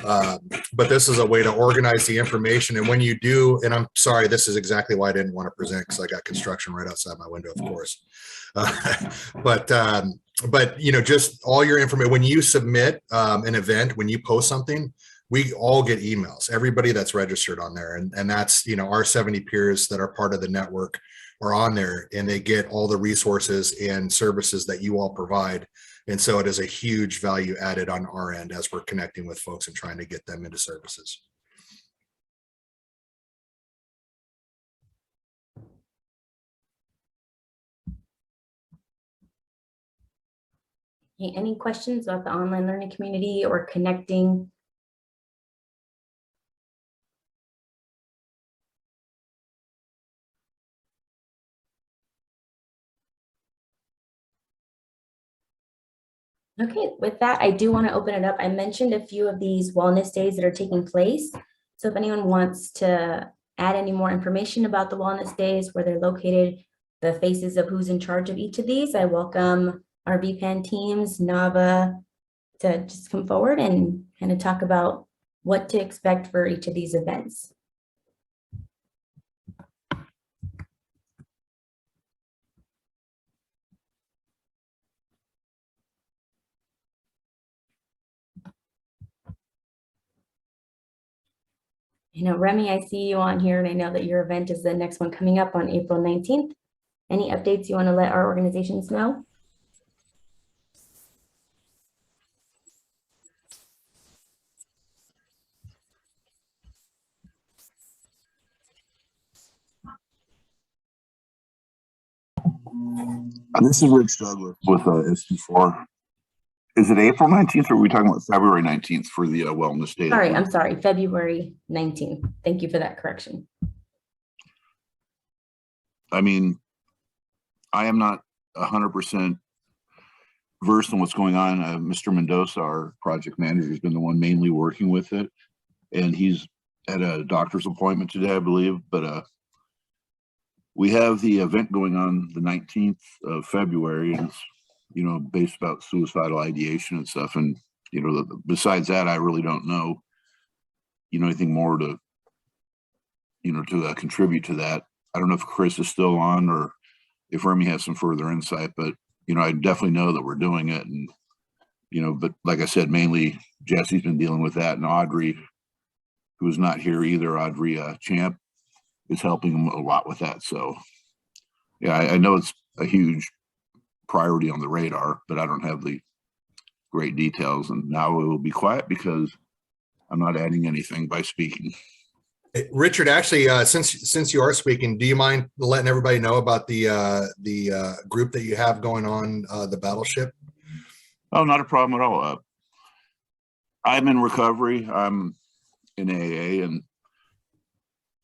But this is a way to organize the information. And when you do, and I'm sorry, this is exactly why I didn't want to present, because I got construction right outside my window, of course. But you know, just all your information, when you submit an event, when you post something, we all get emails, everybody that's registered on there. And that's, you know, our 70 peers that are part of the network are on there, and they get all the resources and services that you all provide. And so it is a huge value added on our end as we're connecting with folks and trying to get them into services. Okay, any questions about the online learning community or connecting? Okay, with that, I do want to open it up. I mentioned a few of these wellness days that are taking place. So if anyone wants to add any more information about the wellness days, where they're located, the faces of who's in charge of each of these, I welcome our VPAN teams, NAVA, to just come forward and kind of talk about what to expect for each of these events. You know, Remy, I see you on here, and I know that your event is the next one coming up on April 19th. Any updates you want to let our organizations know? This is Rich Douglas with ST4. Is it April 19th, or are we talking about February 19th for the Wellness Day? Sorry, I'm sorry, February 19th. Thank you for that correction. I mean, I am not 100% versed in what's going on. Mr. Mendoza, our project manager, has been the one mainly working with it, and he's at a doctor's appointment today, I believe. But we have the event going on the 19th of February, and it's, you know, based about suicidal ideation and stuff. And, you know, besides that, I really don't know, you know, anything more to, you know, to contribute to that. I don't know if Chris is still on or if Remy has some further insight, but, you know, I definitely know that we're doing it. And, you know, but like I said, mainly Jesse's been dealing with that, and Audrey, who's not here either, Audrey Champ, is helping him a lot with that. So yeah, I know it's a huge priority on the radar, but I don't have the great details. And now it will be quiet because I'm not adding anything by speaking. Richard, actually, since you are speaking, do you mind letting everybody know about the group that you have going on, the Battleship? Oh, not a problem at all. I'm in recovery. I'm in AA, and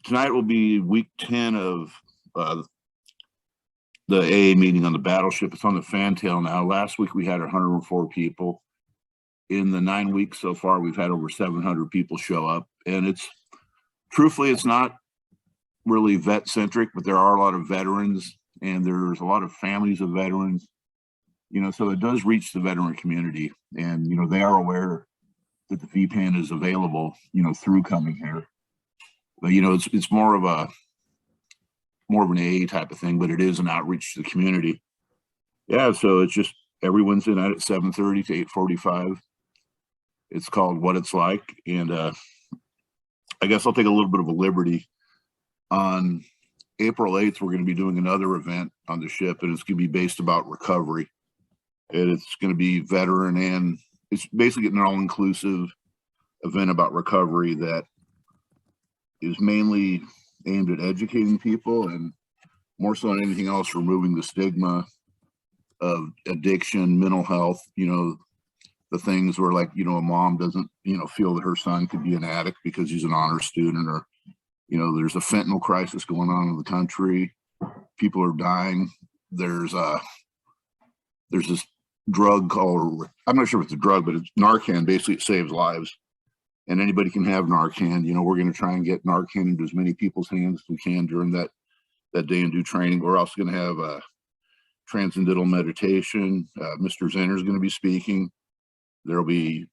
tonight will be week 10 of the AA meeting on the Battleship. It's on the fantail now. Last week we had 104 people. In the 9 weeks so far, we've had over 700 people show up. And it's, truthfully, it's not really vet centric, but there are a lot of veterans, and there's a lot of families of veterans, you know, so it does reach the veteran community. And, you know, they are aware that the VPAN is available, you know, through coming here. But, you know, it's more of an AA type of thing, but it is an outreach to the community. Yeah, so it's just every Wednesday night at 7:30 to 8:45. It's called What It's Like. And I guess I'll take a little bit of a liberty on April 8th, we're going to be doing another event on the ship, and it's going to be based about recovery. And it's going to be veteran, and it's basically an all-inclusive event about recovery that is mainly aimed at educating people, and more so than anything else, removing the stigma of addiction, mental health, the things where, like, a mom doesn't, feel that her son could be an addict because he's an honor student, or, there's a fentanyl crisis going on in the country. People are dying. There's this drug called, I'm not sure if it's a drug, but it's Narcan. Basically, it saves lives. And anybody can have Narcan. We're going to try and get Narcan into as many people's hands as we can during that day and do training. We're also going to have transcendental meditation. Mr. Zenner is going to be speaking. There'll be,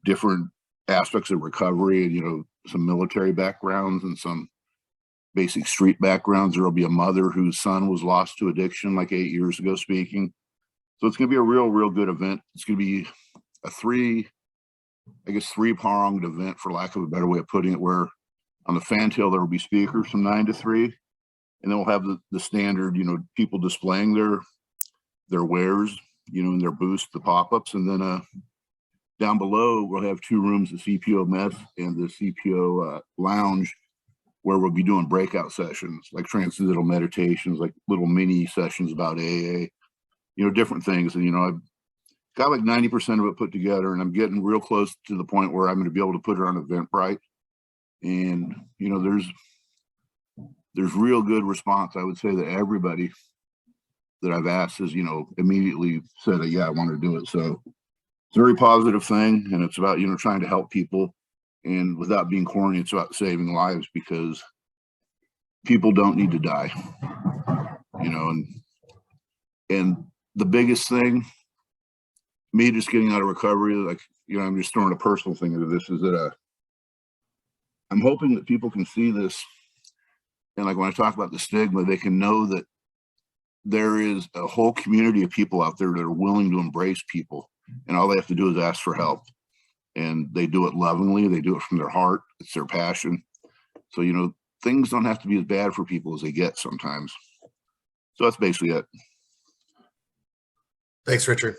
different aspects of recovery, and, some military backgrounds and some basic street backgrounds. There'll be a mother whose son was lost to addiction like 8 years ago speaking. So it's going to be a real good event. It's going to be a three-pronged event, for lack of a better way of putting it, where on the fantail, there will be speakers from 9 to 3. And then we'll have the standard, people displaying their wares, in their booths, the pop-ups. And then down below, we'll have 2 rooms, the CPO mess and the CPO lounge, where we'll be doing breakout sessions, like transcendental meditations, like little mini sessions about AA, different things. And, I've got like 90% of it put together, and I'm getting real close to the point where I'm going to be able to put it on Eventbrite. And, there's real good response. I would say that everybody that I've asked has, immediately said, yeah, I want to do it. So it's a very positive thing. And it's about, trying to help people. And without being corny, it's about saving lives, because people don't need to die, and the biggest thing, me just getting out of recovery, like, I'm just throwing a personal thing into this, is that I'm hoping that people can see this. And like when I talk about the stigma, they can know that there is a whole community of people out there that are willing to embrace people, and all they have to do is ask for help. And they do it lovingly. They do it from their heart. It's their passion. So, things don't have to be as bad for people as they get sometimes. So that's basically it. Thanks, Richard.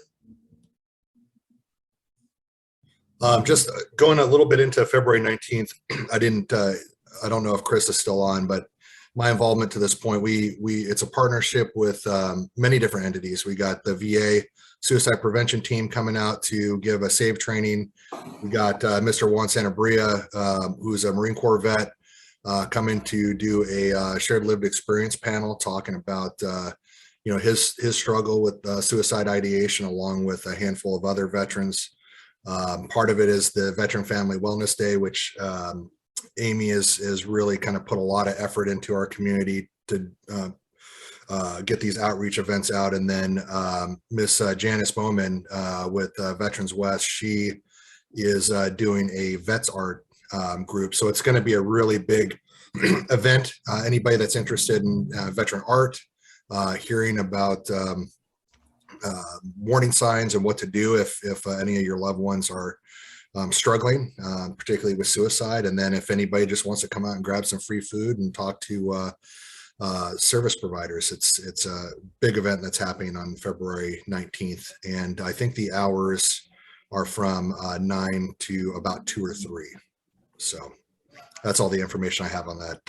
Just going a little bit into February 19th, I don't know if Chris is still on, but my involvement to this point, it's a partnership with many different entities. We got the VA suicide prevention team coming out to give a SAVE training. We got Mr. Juan Santabria, who's a Marine Corps vet, coming to do a shared lived experience panel talking about his struggle with suicide ideation, along with a handful of other veterans. Part of it is the Veteran Family Wellness Day, which Amy is really kind of put a lot of effort into our community to get these outreach events out. And then Miss Janice Bowman with Veterans West, she is doing a Vets Art group. So it's going to be a really big event. Anybody that's interested in veteran art, hearing about warning signs and what to do if any of your loved ones are struggling, particularly with suicide. And then if anybody just wants to come out and grab some free food and talk to service providers, it's a big event that's happening on February 19th. And I think the hours are from 9 to about 2 or 3. So that's all the information I have on that,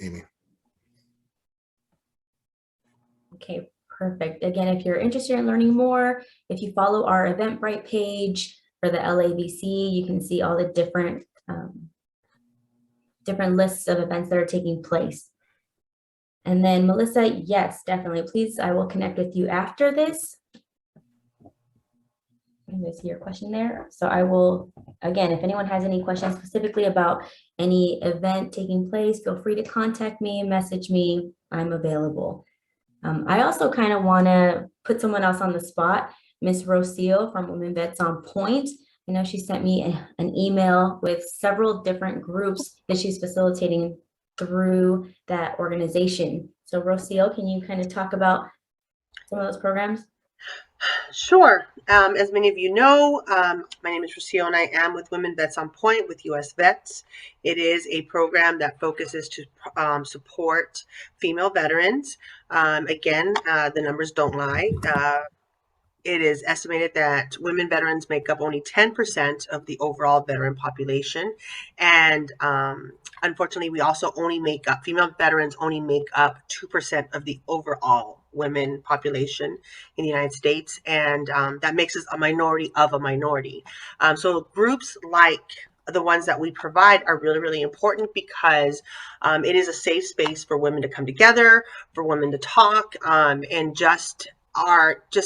Amy. Okay, perfect. Again, if you're interested in learning more, if you follow our Eventbrite page for the LAVC, you can see all the different lists of events that are taking place. And then Melissa, yes, definitely. Please, I will connect with you after this. I see your question there. So I will, again, if anyone has any questions specifically about any event taking place, feel free to contact me, message me. I'm available. I also kind of want to put someone else on the spot, Miss Rocio from Women Vets on Point. I know she sent me an email with several different groups that she's facilitating through that organization. So Rocio, can you kind of talk about some of those programs? Sure. As many of you know, my name is Rocio and I am with Women Vets on Point with US Vets. It is a program that focuses to support female veterans. Again, the numbers don't lie. It is estimated that women veterans make up only 10% of the overall veteran population. And unfortunately, we also only make up, female veterans only make up 2% of the overall women population in the United States. And that makes us a minority of a minority. So groups like the ones that we provide are really, really important because it is a safe space for women to come together, for women to talk, and just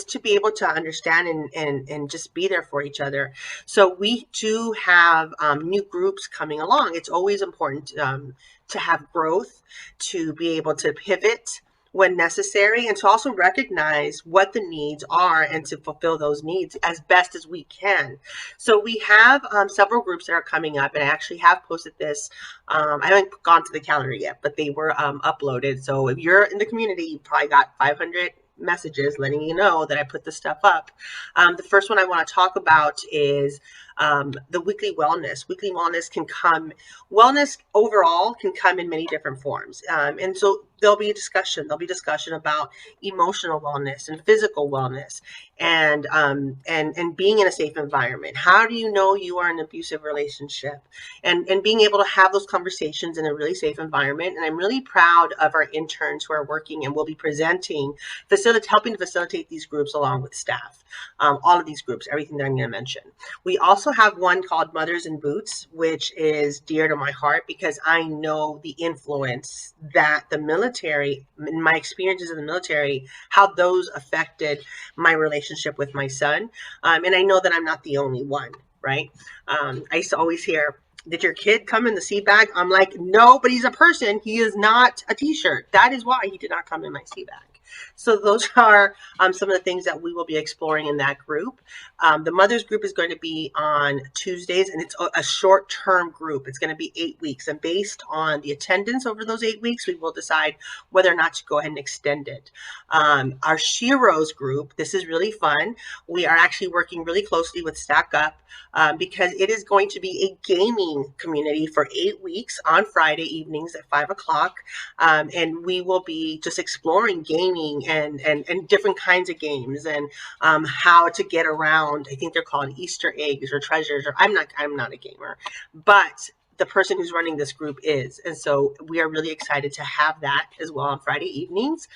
to be able to understand and just be there for each other. So we do have new groups coming along. It's always important to have growth, to be able to pivot when necessary, and to also recognize what the needs are and to fulfill those needs as best as we can. So we have several groups that are coming up, and I actually have posted this. I haven't gone to the calendar yet, but they were uploaded. So if you're in the community, you probably got 500 messages letting you know that I put this stuff up. The first one I want to talk about is the weekly wellness. Weekly wellness wellness overall can come in many different forms. And so there'll be a discussion. There'll be discussion about emotional wellness and physical wellness and being in a safe environment. How do you know you are in an abusive relationship? And being able to have those conversations in a really safe environment. And I'm really proud of our interns who are working and will be presenting, helping to facilitate these groups along with staff. All of these groups, everything that I'm going to mention. We also have one called Mothers in Boots, which is dear to my heart because I know the influence that the military, in my experiences in the military, how those affected my relationship with my son. And I know that I'm not the only one, right? I used to always hear, did your kid come in the sea bag? I'm like, no, but he's a person. He is not a t-shirt. That is why he did not come in my sea bag. So those are some of the things that we will be exploring in that group. The mothers group is going to be on Tuesdays, and it's a short-term group. It's going to be 8 weeks, and based on the attendance over those 8 weeks, we will decide whether or not to go ahead and extend it. Our Sheroes group, this is really fun. We are actually working really closely with Stack Up because it is going to be a gaming community for 8 weeks on Friday evenings at 5 o'clock. And we will be just exploring gaming and different kinds of games and how to get around. I think they're called Easter eggs or treasures, or I'm not a gamer, but the person who's running this group is. And so we are really excited to have that as well on Friday evenings.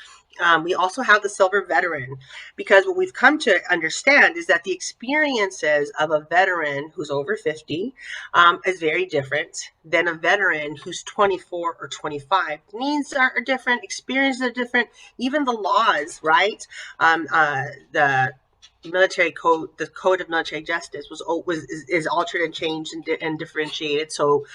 We also have the Silver Veteran, because what we've come to understand is that the experiences of a veteran who's over 50 is very different than a veteran who's 24 or 25. Needs are different, experiences are different, even the laws, right? The military code, the code of military justice is altered and changed and differentiated. So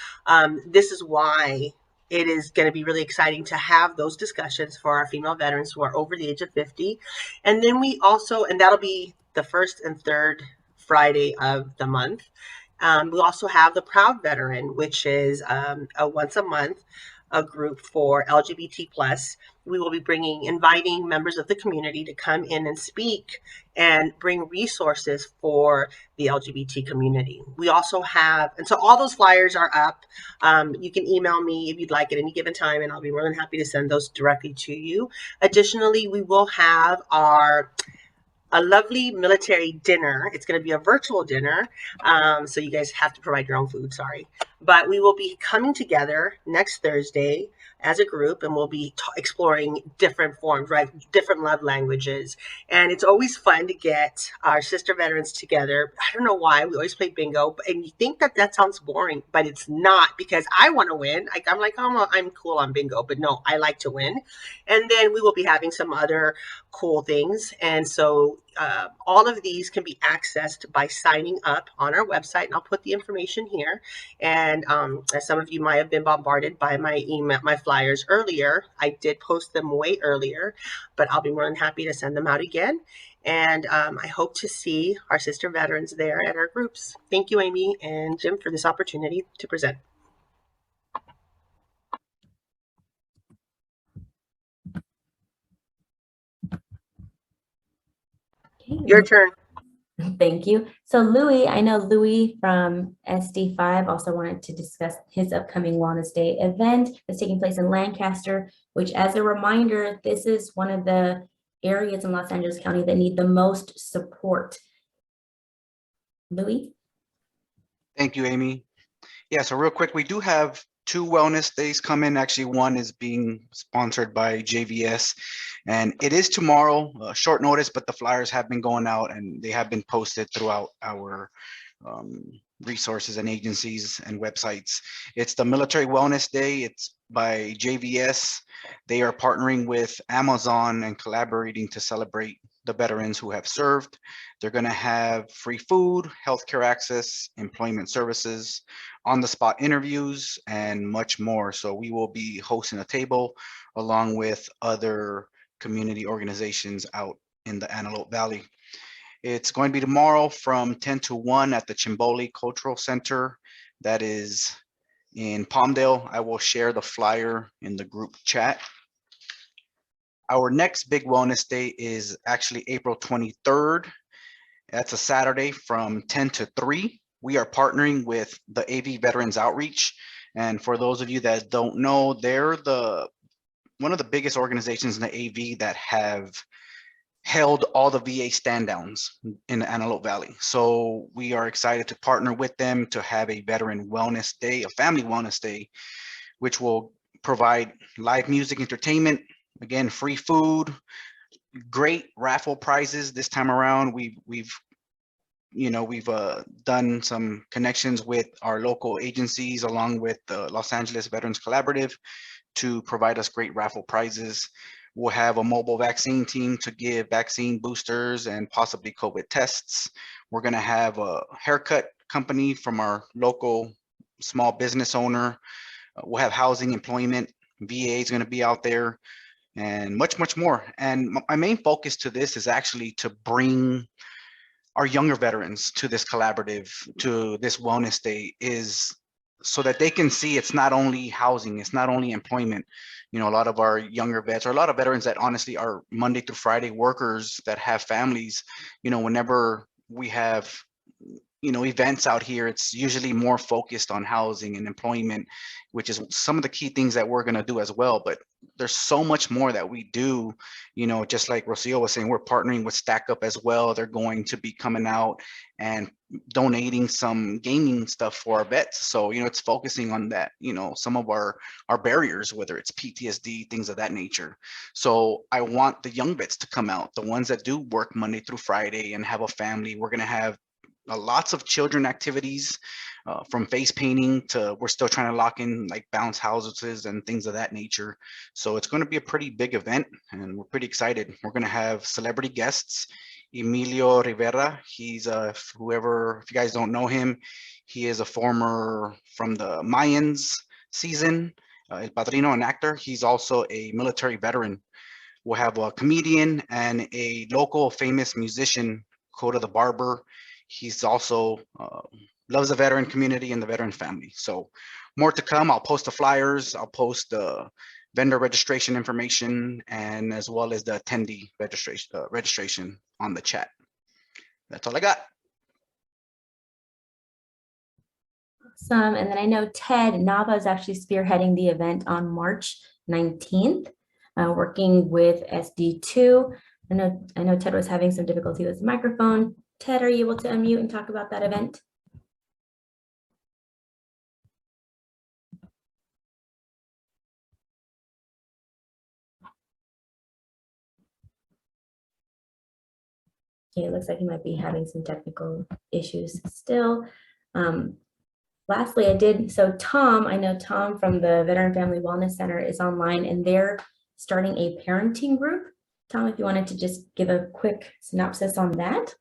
this is why it is going to be really exciting to have those discussions for our female veterans who are over the age of 50. And then we also, and that'll be the first and third Friday of the month. We also have the Proud Veteran, which is a once a month a group for LGBT plus. We will be inviting members of the community to come in and speak and bring resources for the LGBT community. We also have, and so all those flyers are up. You can email me if you'd like at any given time, and I'll be more than happy to send those directly to you. Additionally, we will have a lovely military dinner. It's going to be a virtual dinner, so you guys have to provide your own food, sorry. But we will be coming together next Thursday as a group, and we'll be exploring different forms, right? Different love languages. And it's always fun to get our sister veterans together. I don't know why, we always play bingo, and you think that that sounds boring, but it's not, because I want to win. I'm like, oh, I'm cool on bingo, but no, I like to win. And then we will be having some other cool things. And so all of these can be accessed by signing up on our website, and I'll put the information here. And as some of you might have been bombarded by my email, my flyers earlier, I did post them way earlier, but I'll be more than happy to send them out again. And I hope to see our sister veterans there at our groups. Thank you, Amy and Jim, for this opportunity to present. Okay, Your turn. Thank you. So Louis, I know Louis from SD5 also wanted to discuss his upcoming Wellness Day event that's taking place in Lancaster, which, as a reminder, this is one of the areas in Los Angeles County that need the most support. Louis? Thank you, Amy. Yeah, so real quick, we do have 2 wellness days coming. Actually, one is being sponsored by JVS, and it is tomorrow, short notice, but the flyers have been going out and they have been posted throughout our resources and agencies and websites. It's the Military Wellness Day. It's by JVS. They are partnering with Amazon and collaborating to celebrate the veterans who have served. They're going to have free food, healthcare access, employment services, on-the-spot interviews, and much more. So we will be hosting a table along with other community organizations out in the Antelope Valley. It's going to be tomorrow from 10 to 1 at the Chimboli Cultural Center. That is in Palmdale. I will share the flyer in the group chat. Our next big wellness day is actually April 23rd. That's a Saturday from 10 to 3. We are partnering with the AV Veterans Outreach. And for those of you that don't know, they're one of the biggest organizations in the AV that have held all the VA stand downs in the Antelope Valley. So we are excited to partner with them to have a veteran wellness day, a family wellness day, which will provide live music entertainment, again, free food, great raffle prizes this time around. We've done some connections with our local agencies along with the Los Angeles Veterans Collaborative to provide us great raffle prizes. We'll have a mobile vaccine team to give vaccine boosters and possibly COVID tests. We're going to have a haircut company from our local small business owner. We'll have housing, employment, VA is going to be out there, and much, much more. And my main focus to this is actually to bring our younger veterans to this collaborative, to this wellness day, is so that they can see it's not only housing, it's not only employment. A lot of our younger vets, or a lot of veterans that honestly are Monday through Friday workers that have families, whenever we have events out here, it's usually more focused on housing and employment, which is some of the key things that we're going to do as well. But there's so much more that we do, just like Rocio was saying, we're partnering with Stack Up as well. They're going to be coming out and donating some gaming stuff for our vets. So, it's focusing on that, some of our barriers, whether it's PTSD, things of that nature. So I want the young vets to come out, the ones that do work Monday through Friday and have a family. We're going to have lots of children activities, from face painting to, we're still trying to lock in like bounce houses and things of that nature. So it's going to be a pretty big event and we're pretty excited. We're going to have celebrity guests. Emilio Rivera, he's if you guys don't know him, he is a former from the Mayans season, El Padrino, an actor. He's also a military veteran. We'll have a comedian and a local famous musician, Coda the Barber. He's also loves the veteran community and the veteran family. So more to come. I'll post the flyers. I'll post the vendor registration information, and as well as the attendee registration on the chat. That's all I got. Awesome. And then I know Ted Nava is actually spearheading the event on March 19th, working with SD2. I know Ted was having some difficulty with his microphone. Ted, are you able to unmute and talk about that event? Okay, it looks like he might be having some technical issues still. Lastly, Tom, I know Tom from the Veteran Family Wellness Center is online, and they're starting a parenting group. Tom, if you wanted to just give a quick synopsis on that.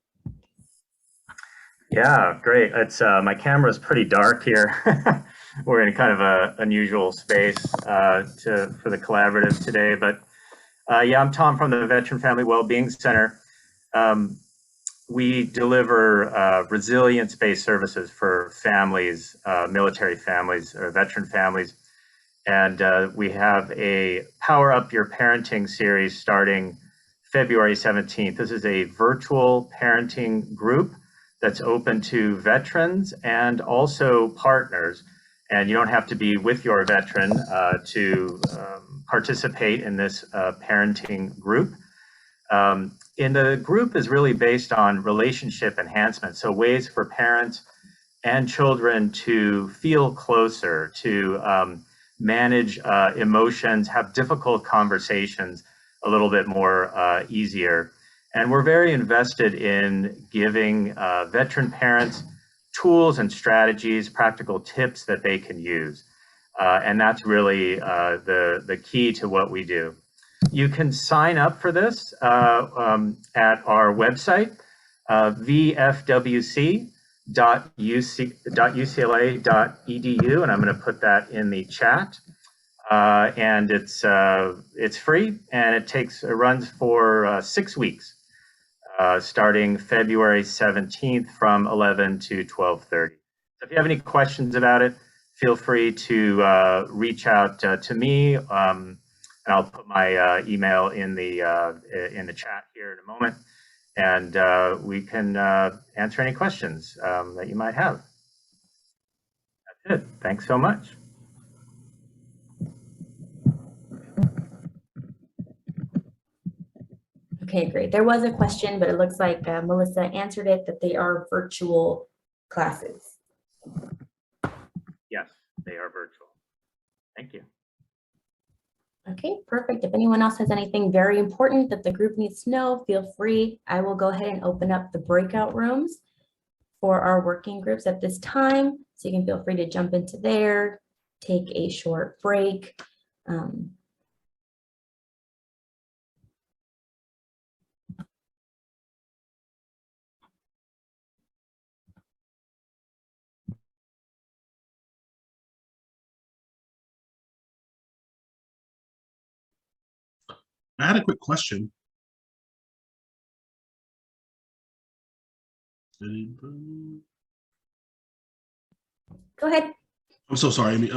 Yeah, great. It's my camera is pretty dark here. We're in kind of a unusual space for the collaborative today, but yeah, I'm Tom from the Veteran Family Wellbeing Center. We deliver resilience-based services for families, military families or veteran families. And we have a Power Up Your Parenting series starting February 17th. This is a virtual parenting group that's open to veterans and also partners. And you don't have to be with your veteran to participate in this parenting group. And the group is really based on relationship enhancement. So ways for parents and children to feel closer, to manage emotions, have difficult conversations a little bit more easier. And we're very invested in giving veteran parents tools and strategies, practical tips that they can use. And that's really the key to what we do. You can sign up for this at our website, vfwc.ucla.edu, and I'm going to put that in the chat. And it's free, and it runs for 6 weeks, starting February 17th from 11 to 12:30. So if you have any questions about it, feel free to reach out to me. And I'll put my email in the chat here in a moment, and we can answer any questions that you might have. That's it. Thanks so much. Okay, great. There was a question, but it looks like Melissa answered it, that they are virtual classes. Yes, they are virtual. Thank you. Okay, perfect. If anyone else has anything very important that the group needs to know, feel free. I will go ahead and open up the breakout rooms for our working groups at this time. So you can feel free to jump into there, take a short break. I had a quick question. Go ahead. I'm so sorry, Amy.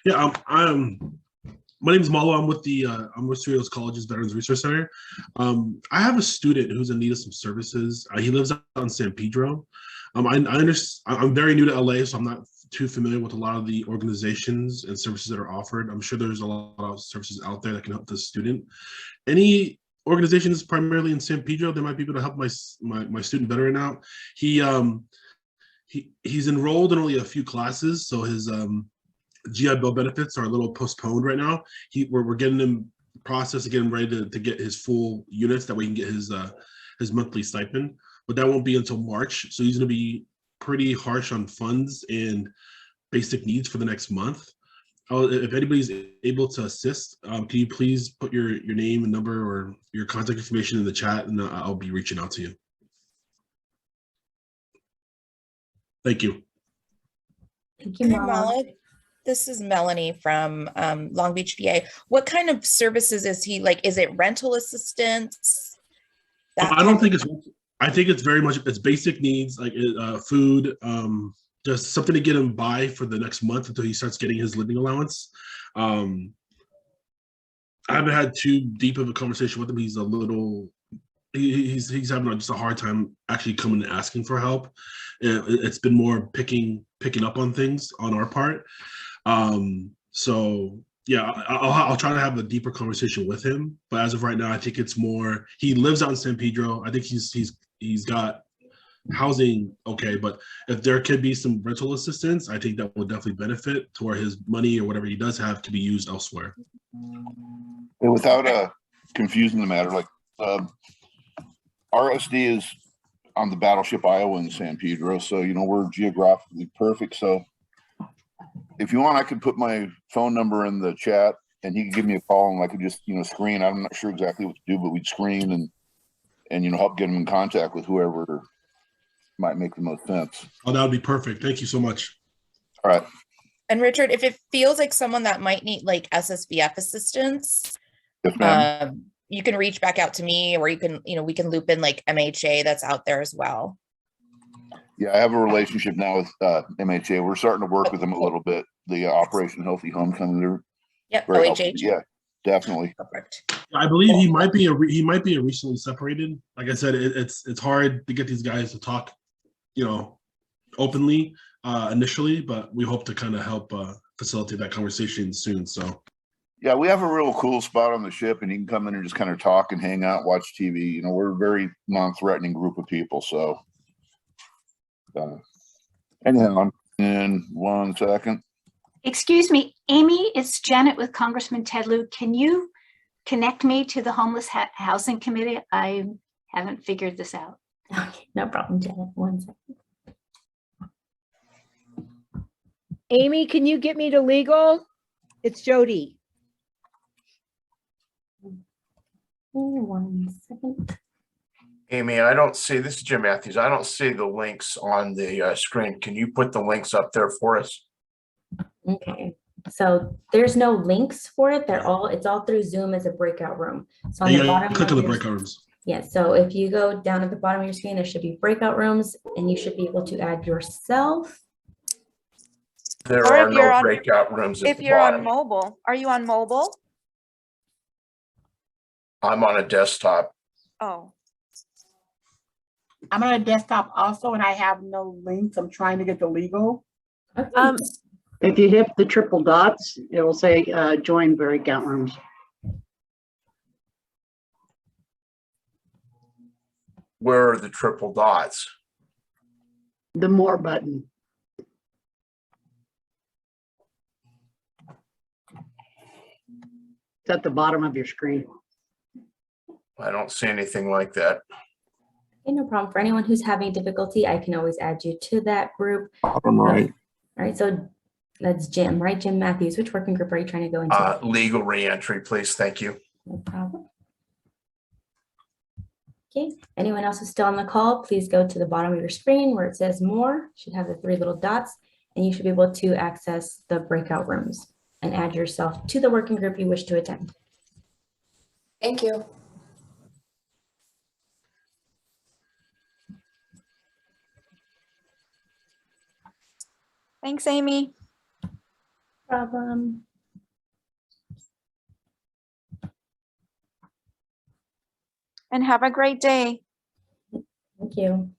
Yeah, my name is Malo. I'm with the Cerritos College's Veterans Resource Center. I have a student who's in need of some services. He lives out in San Pedro. I'm very new to LA, so I'm not too familiar with a lot of the organizations and services that are offered. I'm sure there's a lot of services out there that can help the student. Any organizations primarily in San Pedro that might be able to help my student veteran out? He's enrolled in only a few classes, so his GI Bill benefits are a little postponed right now. We're getting him processed and getting ready to get his full units, that way he can get his monthly stipend, but that won't be until March. So he's going to be pretty harsh on funds and basic needs for the next month. If anybody's able to assist, can you please put your name and number or your contact information in the chat, and I'll be reaching out to you. Thank you. Thank you, Mala. This is Melanie from Long Beach, PA. What kind of services is he like? Is it rental assistance? I don't think it's. I think it's very much it's basic needs like food, just something to get him by for the next month until he starts getting his living allowance. I haven't had too deep of a conversation with him. He's a little. He's having just a hard time actually coming and asking for help. It's been more picking up on things on our part. So yeah, I'll try to have a deeper conversation with him. But as of right now, I think it's more. He lives out in San Pedro. I think he's got housing okay, but if there could be some rental assistance, I think that would definitely benefit to where his money or whatever he does have could be used elsewhere. And without confusing the matter, like RSD is on the battleship Iowa in San Pedro, so we're geographically perfect. So if you want, I could put my phone number in the chat and he could give me a call and I could just screen. I'm not sure exactly what to do, but we'd screen and help get him in contact with whoever might make the most sense. Oh, that would be perfect. Thank you so much. All right. And Richard, if it feels like someone that might need like SSVF assistance, yes, you can reach back out to me, or you can, we can loop in like MHA that's out there as well. Yeah, I have a relationship now with MHA. We're starting to work with them a little bit. The Operation Healthy Homecoming. Yep, very OHH. helpful. definitely. I believe he might be a recently separated. Like I said, it's hard to get these guys to talk, openly initially, but we hope to kind of help facilitate that conversation soon. So yeah, we have a real cool spot on the ship, and you can come in and just kind of talk and hang out, watch TV. We're a very non-threatening group of people. So hang on in 1 second. Excuse me, Amy, it's Janet with Congressman Ted Lieu. Can you connect me to the Homeless Housing Committee? I haven't figured this out. Okay, no problem, Janet. 1 second. Amy, can you get me to legal? It's Jody. 1 second. Amy, I don't see, this is Jim Matthews. I don't see the links on the screen. Can you put the links up there for us? Okay, so there's no links for it. It's all through Zoom as a breakout room. So on the bottom, click on the breakout rooms. Yeah, so if you go down at the bottom of your screen, there should be breakout rooms, and you should be able to add yourself. There Or are if you're no on- breakout rooms at If the you're on bottom. mobile, are you on mobile? I'm on a desktop. Oh, I'm on a desktop also, and I have no links. I'm trying to get the legal. If you hit the triple dots, it will say join breakout rooms. Where are the triple dots? The more button. It's at the bottom of your screen. I don't see anything like that. Okay, no problem. For anyone who's having difficulty, I can always add you to that group. Bottom right. All right, so that's Jim, right? Jim Matthews. Which working group are you trying to go into? Legal reentry, please. Thank you. No problem. Okay, anyone else who's still on the call, please go to the bottom of your screen where it says more. You should have the 3 little dots, and you should be able to access the breakout rooms and add yourself to the working group you wish to attend. thank you. Thanks, Amy. Problem. And have a great day. Thank you.